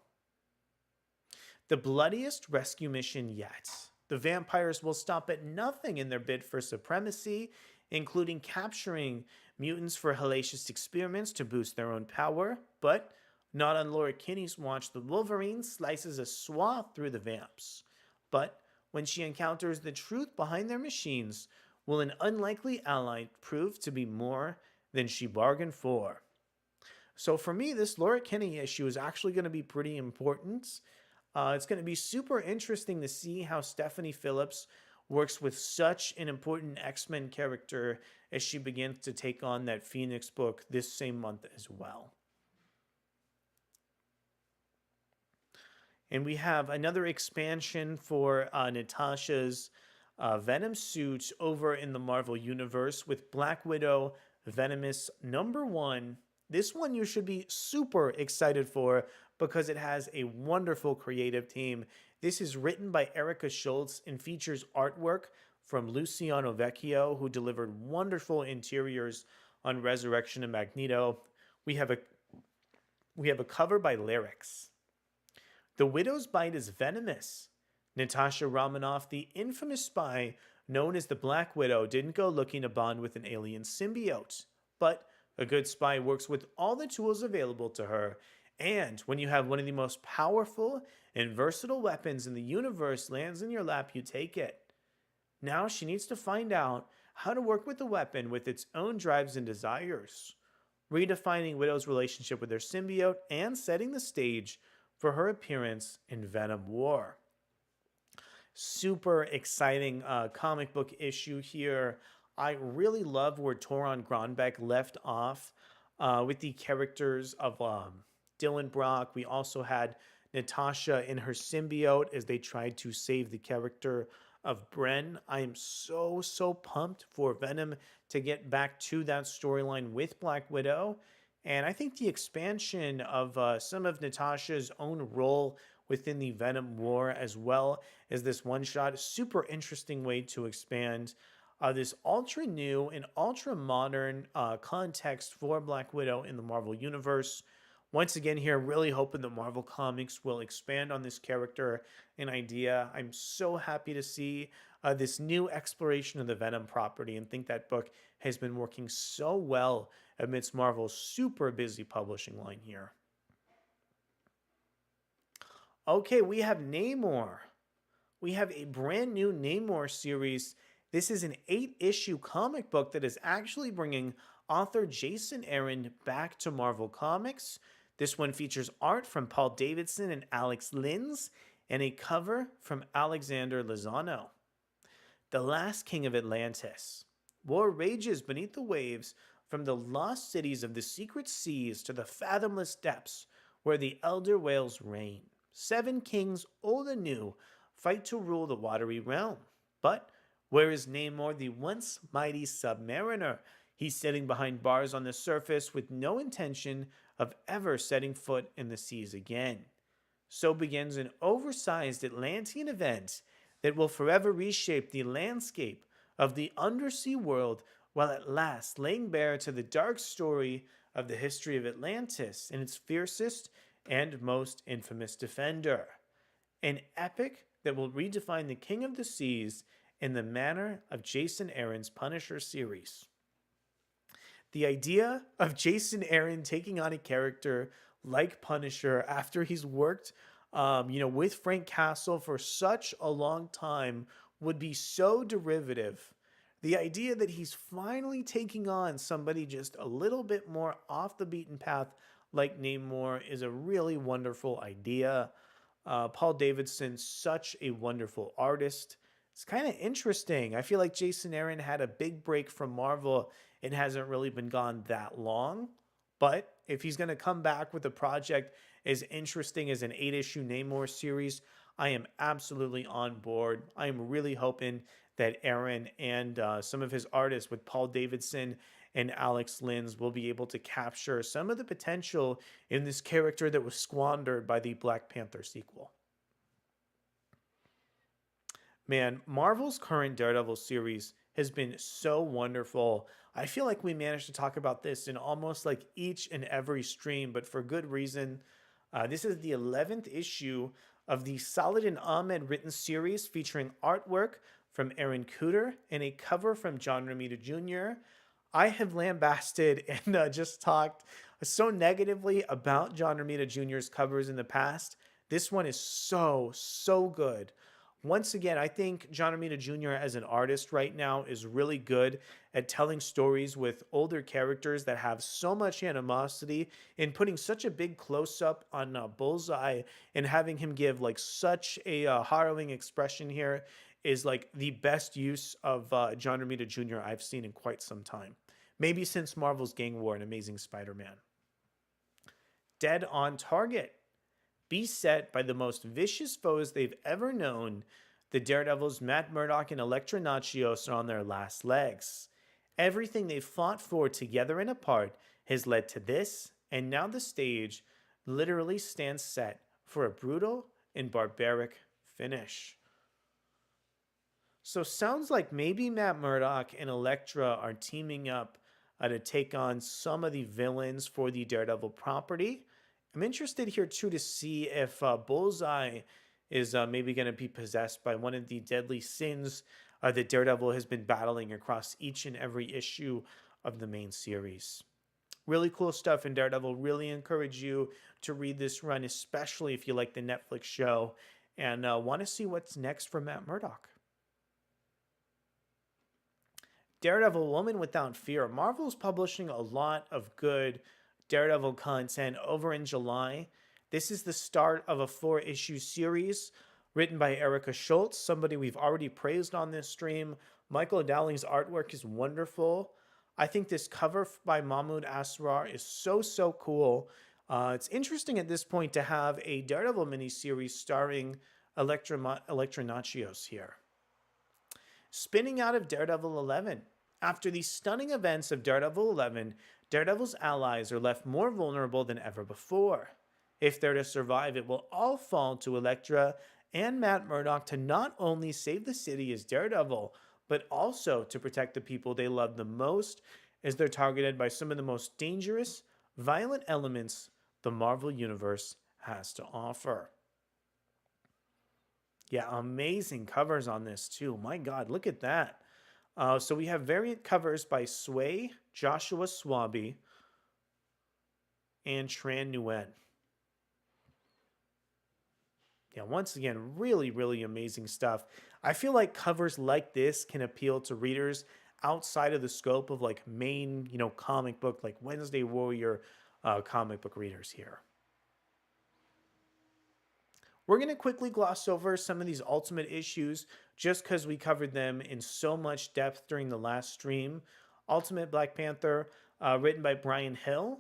The bloodiest rescue mission yet. The vampires will stop at nothing in their bid for supremacy, including capturing mutants for hellacious experiments to boost their own power. But not on Laura Kinney's watch, the Wolverine slices a swath through the vamps. But when she encounters the truth behind their machines, will an unlikely ally prove to be more than she bargained for? So for me, this Laura Kinney issue is actually going to be pretty important. It's going to be super interesting to see how Stephanie Phillips works with such an important X-Men character as she begins to take on that Phoenix book this same month as well. And we have another expansion for Natasha's Venom suit over in the Marvel Universe with Black Widow Venomous #1. This one you should be super excited for because it has a wonderful creative team. This is written by Erica Schultz and features artwork from Luciano Vecchio, who delivered wonderful interiors on Resurrection and Magneto. We have a cover by Lyrics. The Widow's Bite is venomous. Natasha Romanoff, the infamous spy known as the Black Widow, didn't go looking to bond with an alien symbiote. But a good spy works with all the tools available to her, and when you have one of the most powerful and versatile weapons in the universe lands in your lap, you take it. Now she needs to find out how to work with the weapon with its own drives and desires, redefining Widow's relationship with her symbiote and setting the stage for her appearance in Venom War. Super exciting comic book issue here. I really love where Toron Gronbeck left off with the characters of Dylan Brock. We also had Natasha in her symbiote as they tried to save the character of Bren. I am so pumped for Venom to get back to that storyline with Black Widow. And I think the expansion of some of Natasha's own role within the Venom War, as well as this one-shot, a super interesting way to expand this ultra new and ultra modern context for Black Widow in the Marvel Universe. Once again here, really hoping that Marvel Comics will expand on this character and idea. I'm so happy to see this new exploration of the Venom property and think that book has been working so well amidst Marvel's super busy publishing line here. Okay, we have Namor. We have a brand new Namor series. This is an 8-issue comic book that is actually bringing author Jason Aaron back to Marvel Comics. This one features art from Paul Davidson and Alex Linz and a cover from Alexander Lozano. The last king of Atlantis. War rages beneath the waves from the lost cities of the secret seas to the fathomless depths where the elder whales reign. 7 kings, old and new, fight to rule the watery realm. But where is Namor, the once mighty submariner? He's sitting behind bars on the surface with no intention of ever setting foot in the seas again. So begins an oversized Atlantean event that will forever reshape the landscape of the undersea world, while at last laying bare to the dark story of the history of Atlantis and its fiercest and most infamous defender. An epic that will redefine the King of the Seas in the manner of Jason Aaron's Punisher series. The idea of Jason Aaron taking on a character like Punisher after he's worked with Frank Castle for such a long time would be so derivative. The idea that he's finally taking on somebody just a little bit more off the beaten path like Namor is a really wonderful idea. Paul Davidson's such a wonderful artist. It's kind of interesting. I feel like Jason Aaron had a big break from Marvel. It hasn't really been gone that long. But if he's going to come back with a project as interesting as an 8-issue Namor series, I am absolutely on board. I am really hoping that Aaron and some of his artists with Paul Davidson and Alex Linz will be able to capture some of the potential in this character that was squandered by the Black Panther sequel. Man, Marvel's current Daredevil series has been so wonderful. I feel like we managed to talk about this in almost like each and every stream, but for good reason. This is the 11th issue of the Saladin Ahmed written series featuring artwork from Aaron Cooter and a cover from John Romita Jr. I have lambasted and just talked so negatively about John Romita Jr.'s covers in the past. This one is so good. Once again, I think John Romita Jr. as an artist right now is really good at telling stories with older characters that have so much animosity and putting such a big close up on Bullseye and having him give like such a harrowing expression here is like the best use of John Romita Jr. I've seen in quite some time. Maybe since Marvel's Gang War and Amazing Spider-Man. Dead on Target. Beset by the most vicious foes they've ever known, the Daredevils Matt Murdock and Elektra Natchios are on their last legs. Everything they've fought for together and apart has led to this, and now the stage literally stands set for a brutal and barbaric finish. So sounds like maybe Matt Murdock and Elektra are teaming up to take on some of the villains for the Daredevil property. I'm interested here too to see if Bullseye is maybe going to be possessed by one of the deadly sins that Daredevil has been battling across each and every issue of the main series. Really cool stuff in Daredevil. Really encourage you to read this run, especially if you like the Netflix show and want to see what's next for Matt Murdock. Daredevil Woman Without Fear. Marvel's publishing a lot of good Daredevil content over in July. This is the start of a 4-issue series written by Erica Schultz, somebody we've already praised on this stream. Michael Dowling's artwork is wonderful. I think this cover by Mahmoud Asrar is so cool. It's interesting at this point to have a Daredevil miniseries starring Elektra Natchios here. Spinning out of Daredevil 11. After the stunning events of Daredevil 11, Daredevil's allies are left more vulnerable than ever before. If they're to survive, it will all fall to Elektra and Matt Murdock to not only save the city as Daredevil, but also to protect the people they love the most as they're targeted by some of the most dangerous, violent elements the Marvel Universe has to offer. Yeah, amazing covers on this too. My God, look at that. So we have variant covers by Sway, Joshua Swaby, and Tran Nguyen. Yeah, once again, really amazing stuff. I feel like covers like this can appeal to readers outside of the scope of like main, comic book, like Wednesday Warrior comic book readers here. We're going to quickly gloss over some of these Ultimate issues just because we covered them in so much depth during the last stream. Ultimate Black Panther, written by Brian Hill,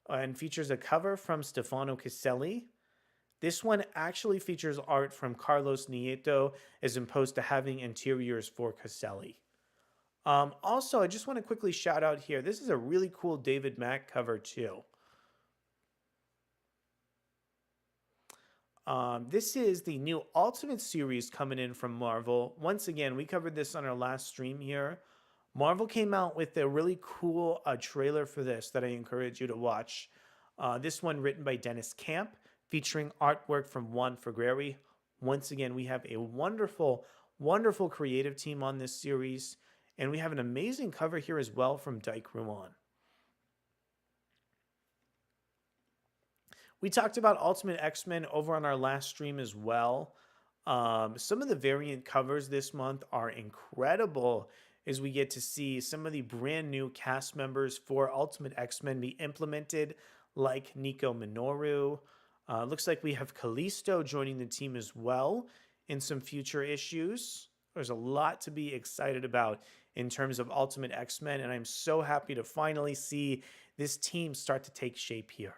and features a cover from Stefano Caselli. This one actually features art from Carlos Nieto as opposed to having interiors for Caselli. Also, I just want to quickly shout out here, this is a really cool David Mack cover too. This is the new Ultimate series coming in from Marvel. Once again, we covered this on our last stream here. Marvel came out with a really cool trailer for this that I encourage you to watch. This one written by Dennis Camp, featuring artwork from Juan Ferreri. Once again, we have a wonderful creative team on this series, and we have an amazing cover here as well from Dyke Ruan. We talked about Ultimate X-Men over on our last stream as well. Some of the variant covers this month are incredible as we get to see some of the brand new cast members for Ultimate X-Men be implemented, like Nico Minoru. Looks like we have Callisto joining the team as well in some future issues. There's a lot to be excited about in terms of Ultimate X-Men, and I'm so happy to finally see this team start to take shape here.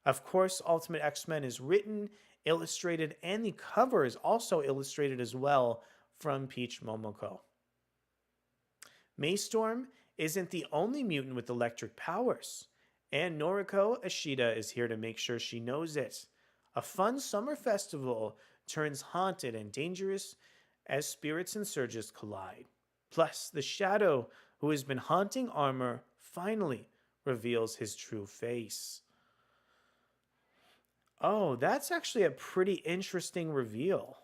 Of course, Ultimate X-Men is written, illustrated, and the cover is also illustrated as well from Peach Momoko. Maystorm isn't the only mutant with electric powers, and Noriko Ashida is here to make sure she knows it. A fun summer festival turns haunted and dangerous as spirits and surges collide. Plus, the Shadow, who has been haunting Armor, finally reveals his true face. Oh, that's actually a pretty interesting reveal.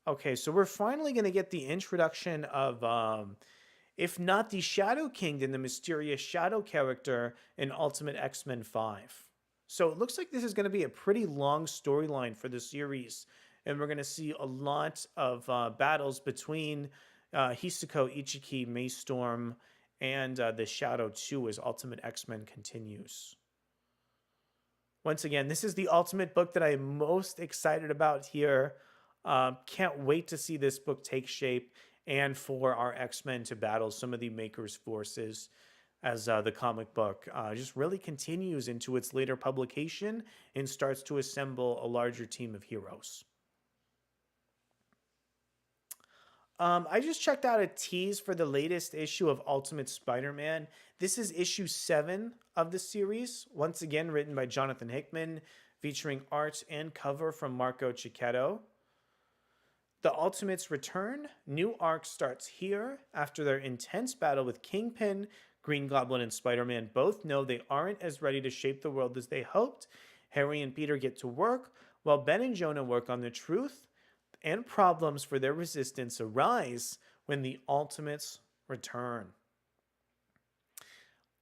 Okay, so we're finally going to get the introduction of, if not the Shadow King, then the mysterious Shadow character in Ultimate X-Men 5. So it looks like this is going to be a pretty long storyline for the series, and we're going to see a lot of battles between Hisako, Ichiki, Maystorm, and the Shadow 2 as Ultimate X-Men continues. Once again, this is the Ultimate book that I am most excited about here. Can't wait to see this book take shape and for our X-Men to battle some of the Maker's forces as the comic book just really continues into its later publication and starts to assemble a larger team of heroes. I just checked out a tease for the latest issue of Ultimate Spider-Man. This is issue 7 of the series, once again written by Jonathan Hickman, featuring art and cover from Marco Cicchetto. The Ultimates return. New arc starts here. After their intense battle with Kingpin, Green Goblin, and Spider-Man both know they aren't as ready to shape the world as they hoped. Harry and Peter get to work, while Ben and Jonah work on the truth, and problems for their resistance arise when the Ultimates return.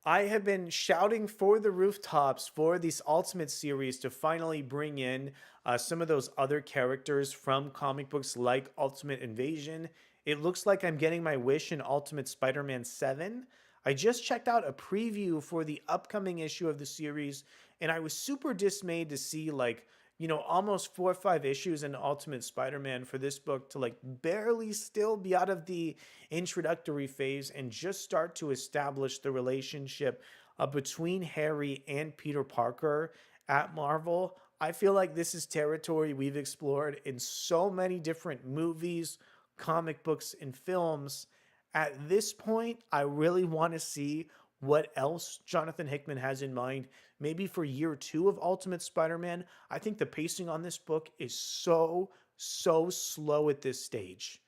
I have been shouting for the rooftops for this Ultimate series to finally bring in some of those other characters from comic books like Ultimate Invasion. It looks like I'm getting my wish in Ultimate Spider-Man 7. I just checked out a preview for the upcoming issue of the series, and I was super dismayed to see, like, almost 4 or 5 issues in Ultimate Spider-Man for this book to like barely still be out of the introductory phase and just start to establish the relationship between Harry and Peter Parker at Marvel. I feel like this is territory we've explored in so many different movies, comic books, and films. At this point, I really want to see what else Jonathan Hickman has in mind. Maybe for year 2 of Ultimate Spider-Man. I think the pacing on this book is so slow at this stage.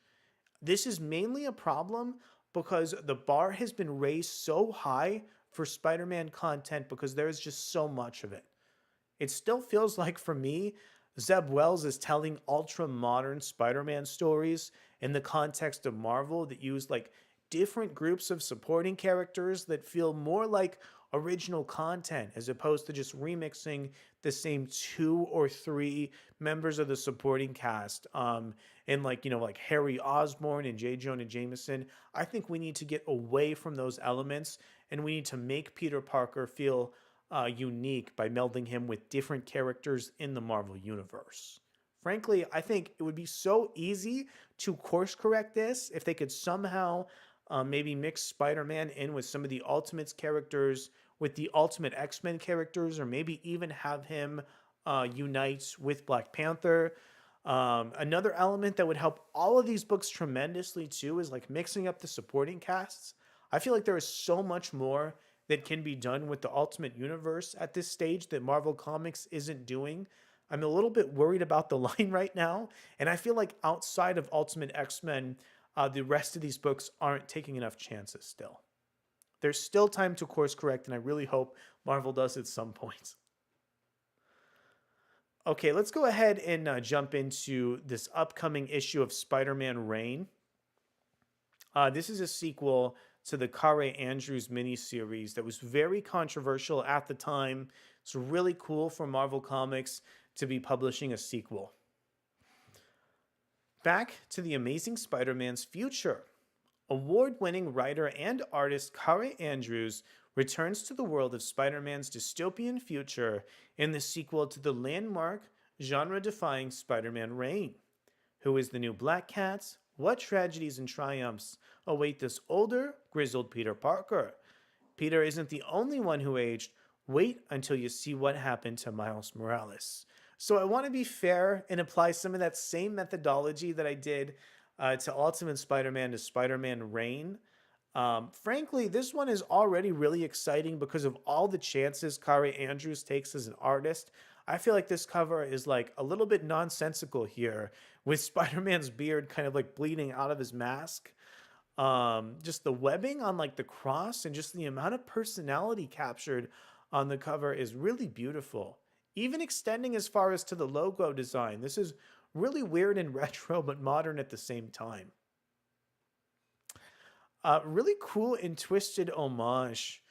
This is mainly a problem because the bar has been raised so high for Spider-Man content because there's just so much of it. It still feels like, for me, Zeb Wells is telling ultra-modern Spider-Man stories in the context of Marvel that use like different groups of supporting characters that feel more like original content as opposed to just remixing the same 2 or 3 members of the supporting cast and like Harry Osborn and J. Jonah Jameson. I think we need to get away from those elements, and we need to make Peter Parker feel unique by melding him with different characters in the Marvel universe. Frankly, I think it would be so easy to course correct this if they could somehow maybe mix Spider-Man in with some of the Ultimates characters, with the Ultimate X-Men characters, or maybe even have him unite with Black Panther. Another element that would help all of these books tremendously too is like mixing up the supporting casts. I feel like there is so much more that can be done with the Ultimate Universe at this stage that Marvel Comics isn't doing. I'm a little bit worried about the line right now, and I feel like outside of Ultimate X-Men, the rest of these books aren't taking enough chances still. There's still time to course correct, and I really hope Marvel does at some point. Okay, let's go ahead and jump into this upcoming issue of Spider-Man Reign. This is a sequel to the Kare Andrews miniseries that was very controversial at the time. It's really cool for Marvel Comics to be publishing a sequel. Back to the Amazing Spider-Man's future. Award-winning writer and artist Kare Andrews returns to the world of Spider-Man's dystopian future in the sequel to the landmark, genre-defying Spider-Man Reign. Who is the new Black Cat? What tragedies and triumphs await this older, grizzled Peter Parker? Peter isn't the only one who aged. Wait until you see what happened to Miles Morales. So I want to be fair and apply some of that same methodology that I did to Ultimate Spider-Man to Spider-Man Reign. Frankly, this one is already really exciting because of all the chances Kare Andrews takes as an artist. I feel like this cover is like a little bit nonsensical here, with Spider-Man's beard kind of like bleeding out of his mask. Just the webbing on like the cross and just the amount of personality captured on the cover is really beautiful. Even extending as far as to the logo design. This is Really weird and retro, but modern at the same time. Really cool and twisted homage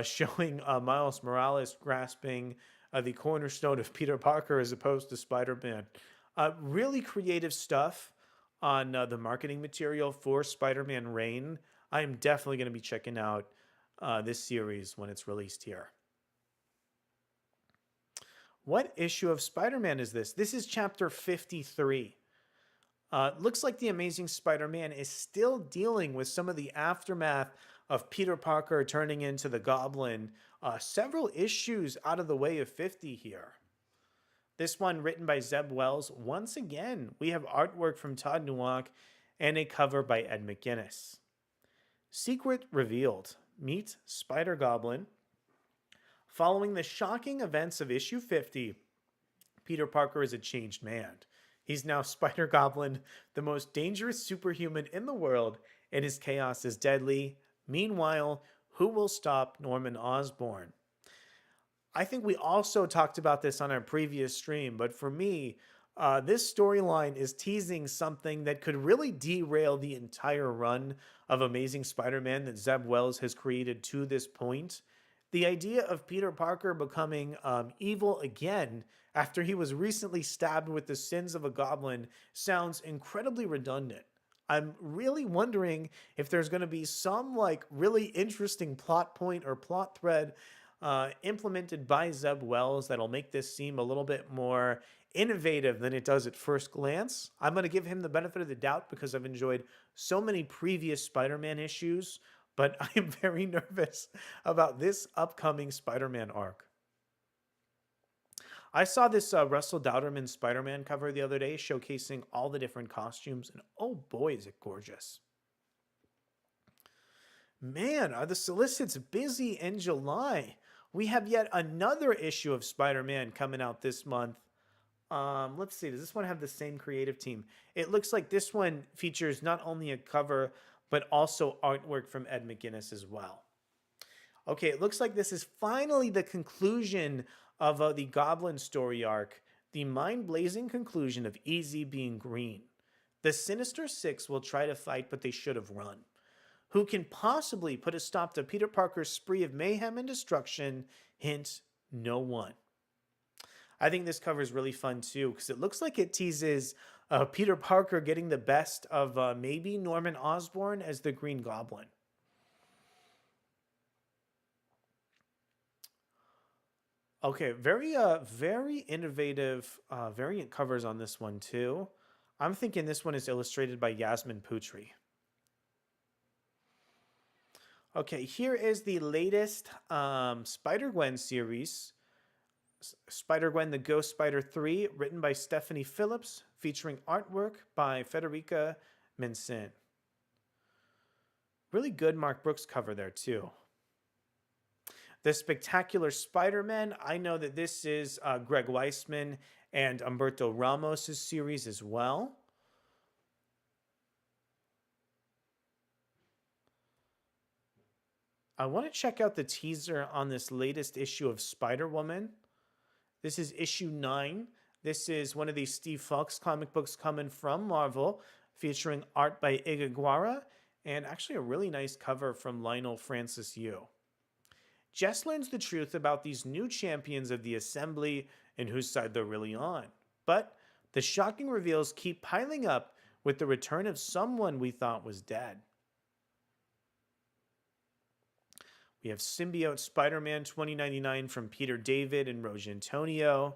showing Miles Morales grasping the cornerstone of Peter Parker as opposed to Spider Man. Really creative stuff on the marketing material for Spider Man Reign. I am definitely going to be checking out this series when it's released here. What issue of Spider Man is this? This is chapter 53. Looks like the Amazing Spider Man is still dealing with some of the aftermath of Peter Parker turning into the Goblin. Several issues out of the way of 50 here. This one written by Zeb Wells. Once again, we have artwork from Todd Nowak and a cover by Ed McGuinness. Secret revealed. Meet Spider Goblin. Following the shocking events of issue 50, Peter Parker is a changed man. He's now Spider Goblin, the most dangerous superhuman in the world, and his chaos is deadly. Meanwhile, who will stop Norman Osborn? I think we also talked about this on our previous stream, but for me, this storyline is teasing something that could really derail the entire run of Amazing Spider Man that Zeb Wells has created to this point. The idea of Peter Parker becoming evil again after he was recently stabbed with the sins of a goblin sounds incredibly redundant. I'm really wondering if there's going to be some like really interesting plot point or plot thread implemented by Zeb Wells that'll make this seem a little bit more innovative than it does at first glance. I'm going to give him the benefit of the doubt because I've enjoyed so many previous Spider-Man issues, but I am very nervous about this upcoming Spider-Man arc. I saw this Russell Dowderman Spider-Man cover the other day showcasing all the different costumes, and oh boy, is it gorgeous. Man, are the Solicits busy in July? We have yet another issue of Spider-Man coming out this month. Let's see, does this one have the same creative team? It looks like this one features not only a cover, but also artwork from Ed McGuinness as well. Okay, it looks like this is finally the conclusion of the Goblin story arc, the mind-blazing conclusion of Easy being green. The Sinister Six will try to fight, but they should have run. Who can possibly put a stop to Peter Parker's spree of mayhem and destruction? Hint, no one. I think this cover is really fun too, because it looks like it teases Peter Parker getting the best of maybe Norman Osborn as the Green Goblin. Okay, very innovative variant covers on this one too. I'm thinking this one is illustrated by Yasmin Putri. Okay, here is the latest Spider-Gwen series. Spider-Gwen the Ghost Spider 3, written by Stephanie Phillips, featuring artwork by Federica Mencin. Really good Mark Brooks cover there too. The Spectacular Spider-Man, I know that this is Greg Weisman and Humberto Ramos' series as well. I want to check out the teaser on this latest issue of Spider-Woman. This is issue 9. This is one of these Steve Fox comic books coming from Marvel, featuring art by Igagwara, and actually a really nice cover from Lionel Francis Yu. Jess learns the truth about these new champions of the Assembly and whose side they're really on. But the shocking reveals keep piling up with the return of someone we thought was dead. We have Symbiote Spider-Man 2099 from Peter David and Roge Antonio.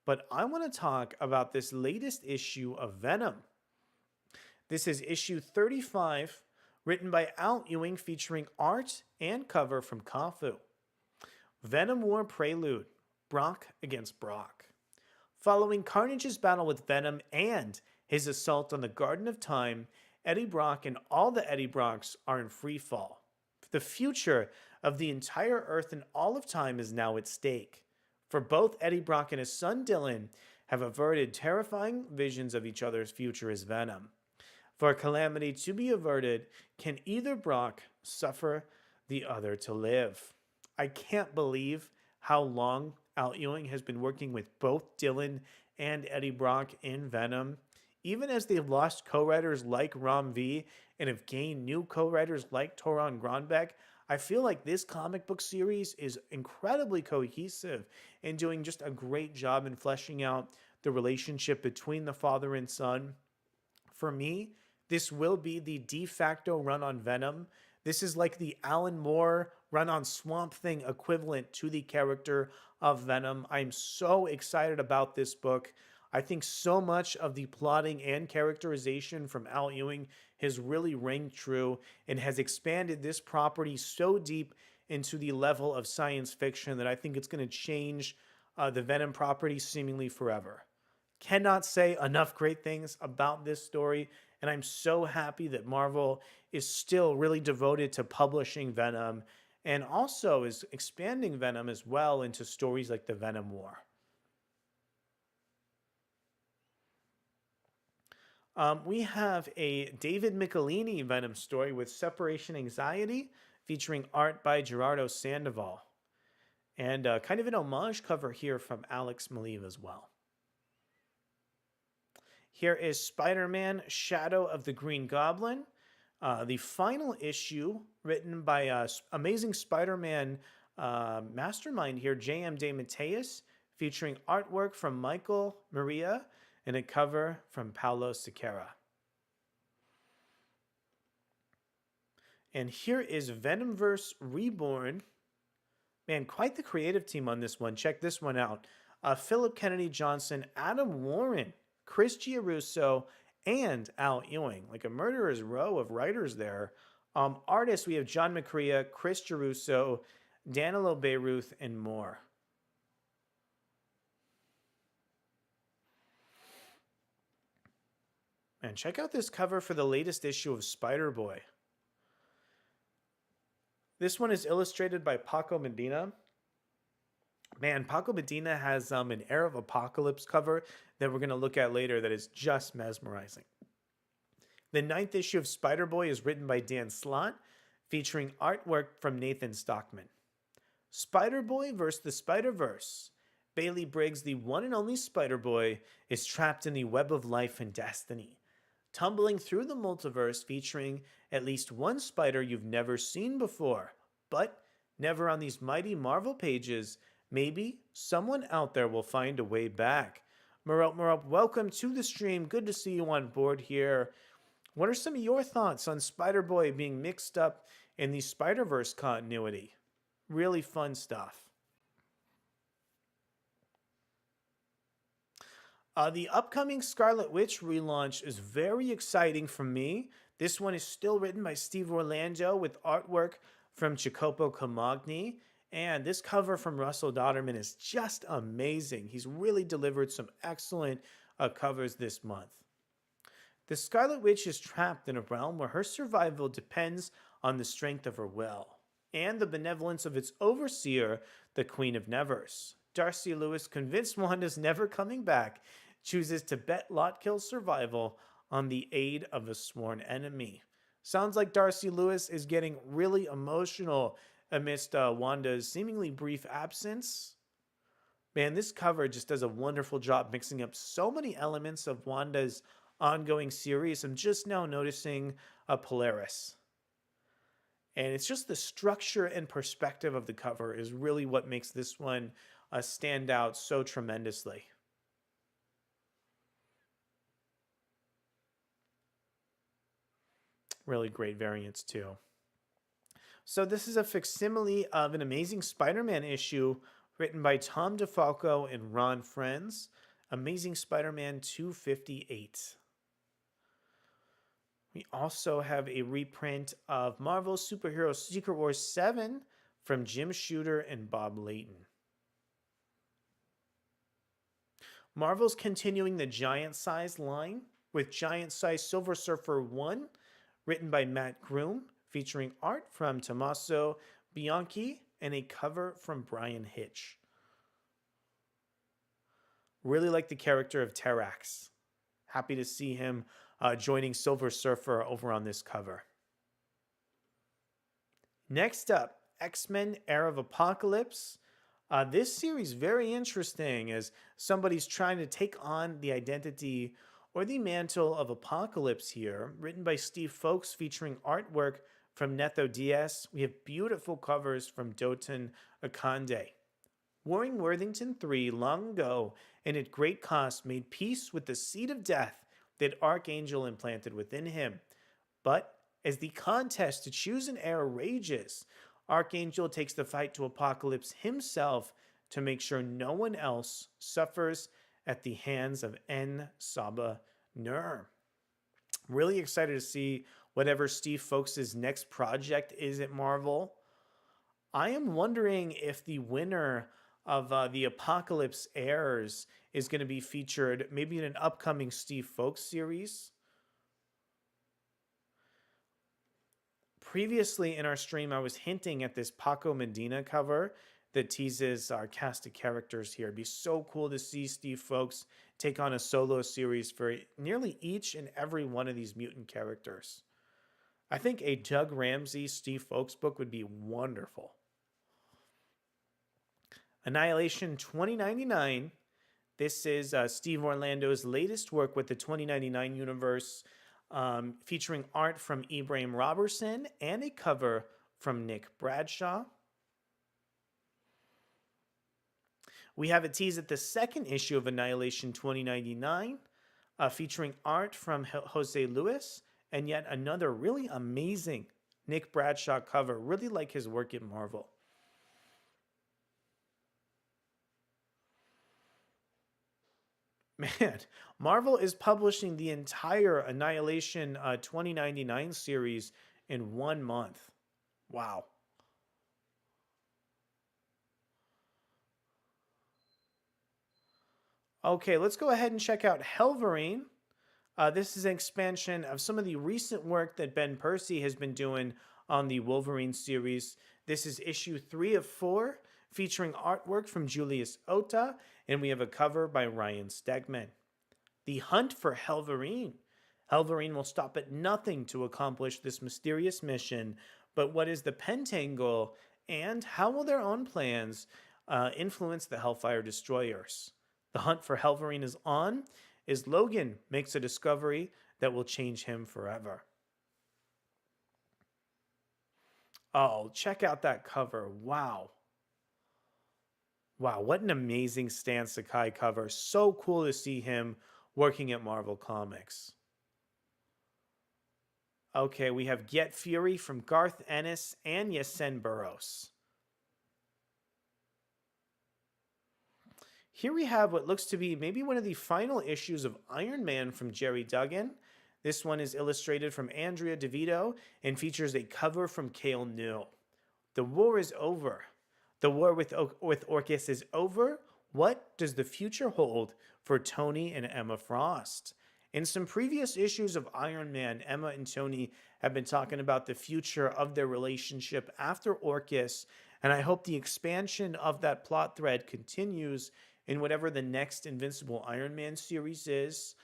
But I want to talk about this latest issue of Venom. This is issue 35, written by Al Ewing, featuring art and cover from Kafu. Venom War Prelude, Brock against Brock. Following Carnage's battle with Venom and his assault on the Garden of Time, Eddie Brock and all the Eddie Brocks are in free fall. The future of the entire Earth and all of time is now at stake. For both Eddie Brock and his son Dylan have averted terrifying visions of each other's future as Venom. For a calamity to be averted, can either Brock suffer the other to live? I can't believe how long Al Ewing has been working with both Dylan and Eddie Brock in Venom. Even as they've lost co-writers like Ram V and have gained new co-writers like Toron Grönbeck, I feel like this comic book series is incredibly cohesive and doing just a great job in fleshing out the relationship between the father and son. For me, this will be the de facto run on Venom. This is like the Alan Moore run on Swamp Thing equivalent to the character of Venom. I'm so excited about this book. I think so much of the plotting and characterization from Al Ewing has really rang true and has expanded this property so deep into the level of science fiction that I think it's going to change the Venom property seemingly forever. Cannot say enough great things about this story, and I'm so happy that Marvel is still really devoted to publishing Venom and also is expanding Venom as well into stories like the Venom War. We have a David Michelini Venom story with Separation Anxiety featuring art by Gerardo Sandoval. And kind of an homage cover here from Alex Maleev as well. Here is Spider-Man Shadow of the Green Goblin, the final issue written by Amazing Spider-Man mastermind here, J.M. DeMatteis, featuring artwork from Michael Maria and a cover from Paulo Siqueira. And here is Venomverse Reborn. Man, quite the creative team on this one. Check this one out. Philip Kennedy Johnson, Adam Warren, Chris Giarrusso, and Al Ewing. Like a murderer's row of writers there. Artists, we have John McCrea, Chris Giarrusso, Danilo Beyruth, and more. And check out this cover for the latest issue of Spider-Boy. This one is illustrated by Paco Medina. Man, Paco Medina has an Era of Apocalypse cover that we're going to look at later that is just mesmerizing. The 9th issue of Spider-Boy is written by Dan Slott, featuring artwork from Nathan Stockman. Spider-Boy vs. the Spider-Verse. Bailey Briggs, the one and only Spider-Boy, is trapped in the web of life and destiny, tumbling through the multiverse featuring at least one spider you've never seen before. But never on these mighty Marvel pages, maybe someone out there will find a way back. Marop, welcome to the stream. Good to see you on board here. What are some of your thoughts on Spider-Boy being mixed up in the Spider-Verse continuity? Really fun stuff. The upcoming Scarlet Witch relaunch is very exciting for me. This one is still written by Steve Orlando with artwork from Jacopo Camagni. And this cover from Russell Dodderman is just amazing. He's really delivered some excellent covers this month. The Scarlet Witch is trapped in a realm where her survival depends on the strength of her will and the benevolence of its overseer, the Queen of Nevers. Darcy Lewis, convinced Wanda's never coming back, chooses to bet Lotkill's survival on the aid of a sworn enemy. Sounds like Darcy Lewis is getting really emotional amidst Wanda's seemingly brief absence. Man, this cover just does a wonderful job mixing up so many elements of Wanda's ongoing series. I'm just now noticing Polaris. And it's just the structure and perspective of the cover is really what makes this one stand out so tremendously. Really great variants too. So this is a facsimile of an Amazing Spider-Man issue written by Tom DeFalco and Ron Frenz. Amazing Spider-Man 258. We also have a reprint of Marvel's Superhero Secret Wars 7 from Jim Shooter and Bob Layton. Marvel's continuing the Giant Size line with Giant Size Silver Surfer 1, written by Matt Groom, featuring art from Tommaso Bianchi and a cover from Brian Hitch. Really like the character of Terrax. Happy to see him joining Silver Surfer over on this cover. Next up, X-Men Era of Apocalypse. This series very interesting as somebody's trying to take on the identity or the mantle of Apocalypse here, written by Steve Folks, featuring artwork from Netho Diaz. We have beautiful covers from Doton Akande. Warring Worthington III, long ago and at great cost, made peace with the seed of death that Archangel implanted within him. But as the contest to choose an heir rages, Archangel takes the fight to Apocalypse himself to make sure no one else suffers at the hands of En Saba Nur. Really excited to see whatever Steve Folks' next project is at Marvel. I am wondering if the winner of the Apocalypse Heirs is going to be featured maybe in an upcoming Steve Folks series. Previously in our stream, I was hinting at this Paco Medina cover that teases our cast of characters here. It'd be so cool to see Steve Folks take on a solo series for nearly each and every one of these mutant characters. I think a Doug Ramsey Steve Folks book would be wonderful. Annihilation 2099. This is Steve Orlando's latest work with the 2099 universe, featuring art from Ibrahim Robertson and a cover from Nick Bradshaw. We have a tease at the second issue of Annihilation 2099, featuring art from Jose Luis and yet another really amazing Nick Bradshaw cover. Really like his work at Marvel. Man, Marvel is publishing the entire Annihilation 2099 series in 1 month. Wow. Okay, let's go ahead and check out Helverine. This is an expansion of some of the recent work that Ben Percy has been doing on the Wolverine series. This is issue 3 of 4, featuring artwork from Julius Ota, and we have a cover by Ryan Stegman. The hunt for Helverine. Helverine will stop at nothing to accomplish this mysterious mission, but what is the Pentangle, and how will their own plans influence the Hellfire Destroyers? The hunt for Helverine is on as Logan makes a discovery that will change him forever. Oh, check out that cover. Wow. Wow, what an amazing Stan Sakai cover. So cool to see him working at Marvel Comics. Okay, we have Get Fury from Garth Ennis and Yesen Burroughs. Here we have what looks to be maybe one of the final issues of Iron Man from Jerry Duggan. This one is illustrated from Andrea DeVito and features a cover from Cale New. The war is over. The war with Orchis is over. What does the future hold for Tony and Emma Frost? In some previous issues of Iron Man, Emma and Tony have been talking about the future of their relationship after Orchis, and I hope the expansion of that plot thread continues in whatever the next Invincible Iron Man series is.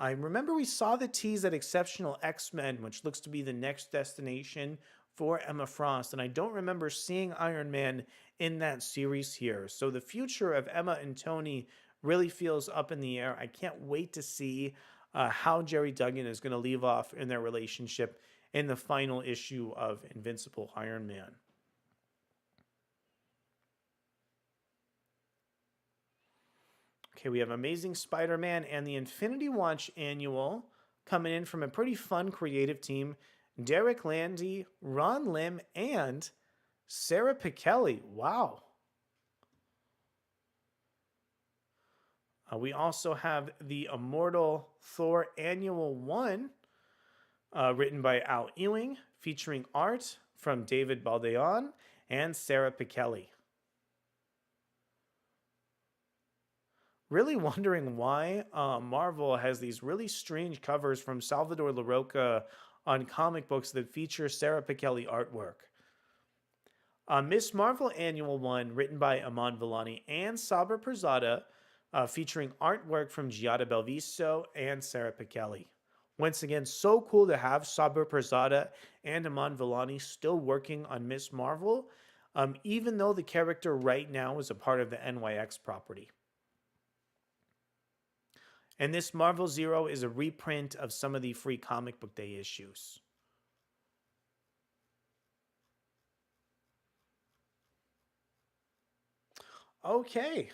I remember we saw the tease at Exceptional X-Men, which looks to be the next destination for Emma Frost, and I don't remember seeing Iron Man in that series here. So the future of Emma and Tony really feels up in the air. I can't wait to see how Jerry Duggan is going to leave off in their relationship in the final issue of Invincible Iron Man. Okay, we have Amazing Spider-Man and the Infinity Watch Annual coming in from a pretty fun creative team. Derek Landy, Ron Lim, and Sarah Pichelli. Wow. We also have the Immortal Thor Annual 1, written by Al Ewing, featuring art from David Baldeon and Sarah Pichelli. Really wondering why Marvel has these really strange covers from Salvador Larroca on comic books that feature Sarah Pichelli artwork. Miss Marvel Annual 1, written by Aman Vellani and Sabra Perzada, featuring artwork from Giada Belviso and Sarah Pichelli. Once again, so cool to have Sabra Perzada and Aman Vellani still working on Miss Marvel. even though the character right now is a part of the NYX property. And this Marvel Zero is a reprint of some of the free comic book day issues. Okay.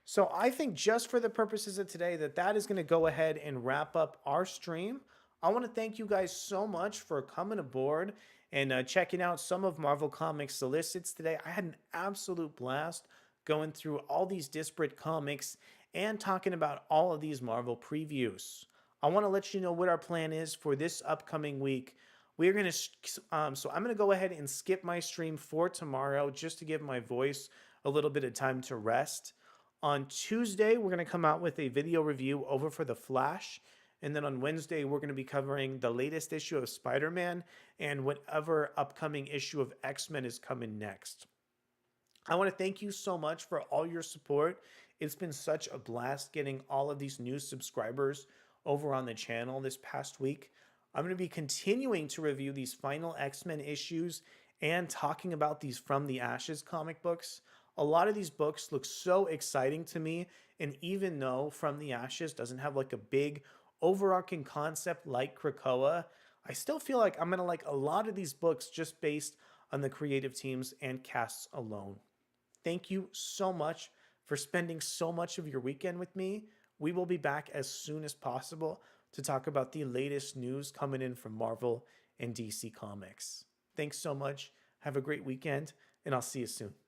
So I think just for the purposes of today that is going to go ahead and wrap up our stream. I want to thank you guys so much for coming aboard and checking out some of Marvel Comics Solicits today. I had an absolute blast going through all these disparate comics and talking about all of these Marvel previews. I want to let you know what our plan is for this upcoming week. We're going to, so I'm going to go ahead and skip my stream for tomorrow just to give my voice a little bit of time to rest. On Tuesday, we're going to come out with a video review over for The Flash. And then on Wednesday, we're going to be covering the latest issue of Spider-Man and whatever upcoming issue of X-Men is coming next. I want to thank you so much for all your support. It's been such a blast getting all of these new subscribers over on the channel this past week. I'm going to be continuing to review these final X-Men issues and talking about these From the Ashes comic books. A lot of these books look so exciting to me, and even though From the Ashes doesn't have like a big overarching concept like Krakoa, I still feel like I'm going to like a lot of these books just based on the creative teams and casts alone. Thank you so much for spending so much of your weekend with me. We will be back as soon as possible to talk about the latest news coming in from Marvel and DC Comics. Thanks so much. Have a great weekend, and I'll see you soon.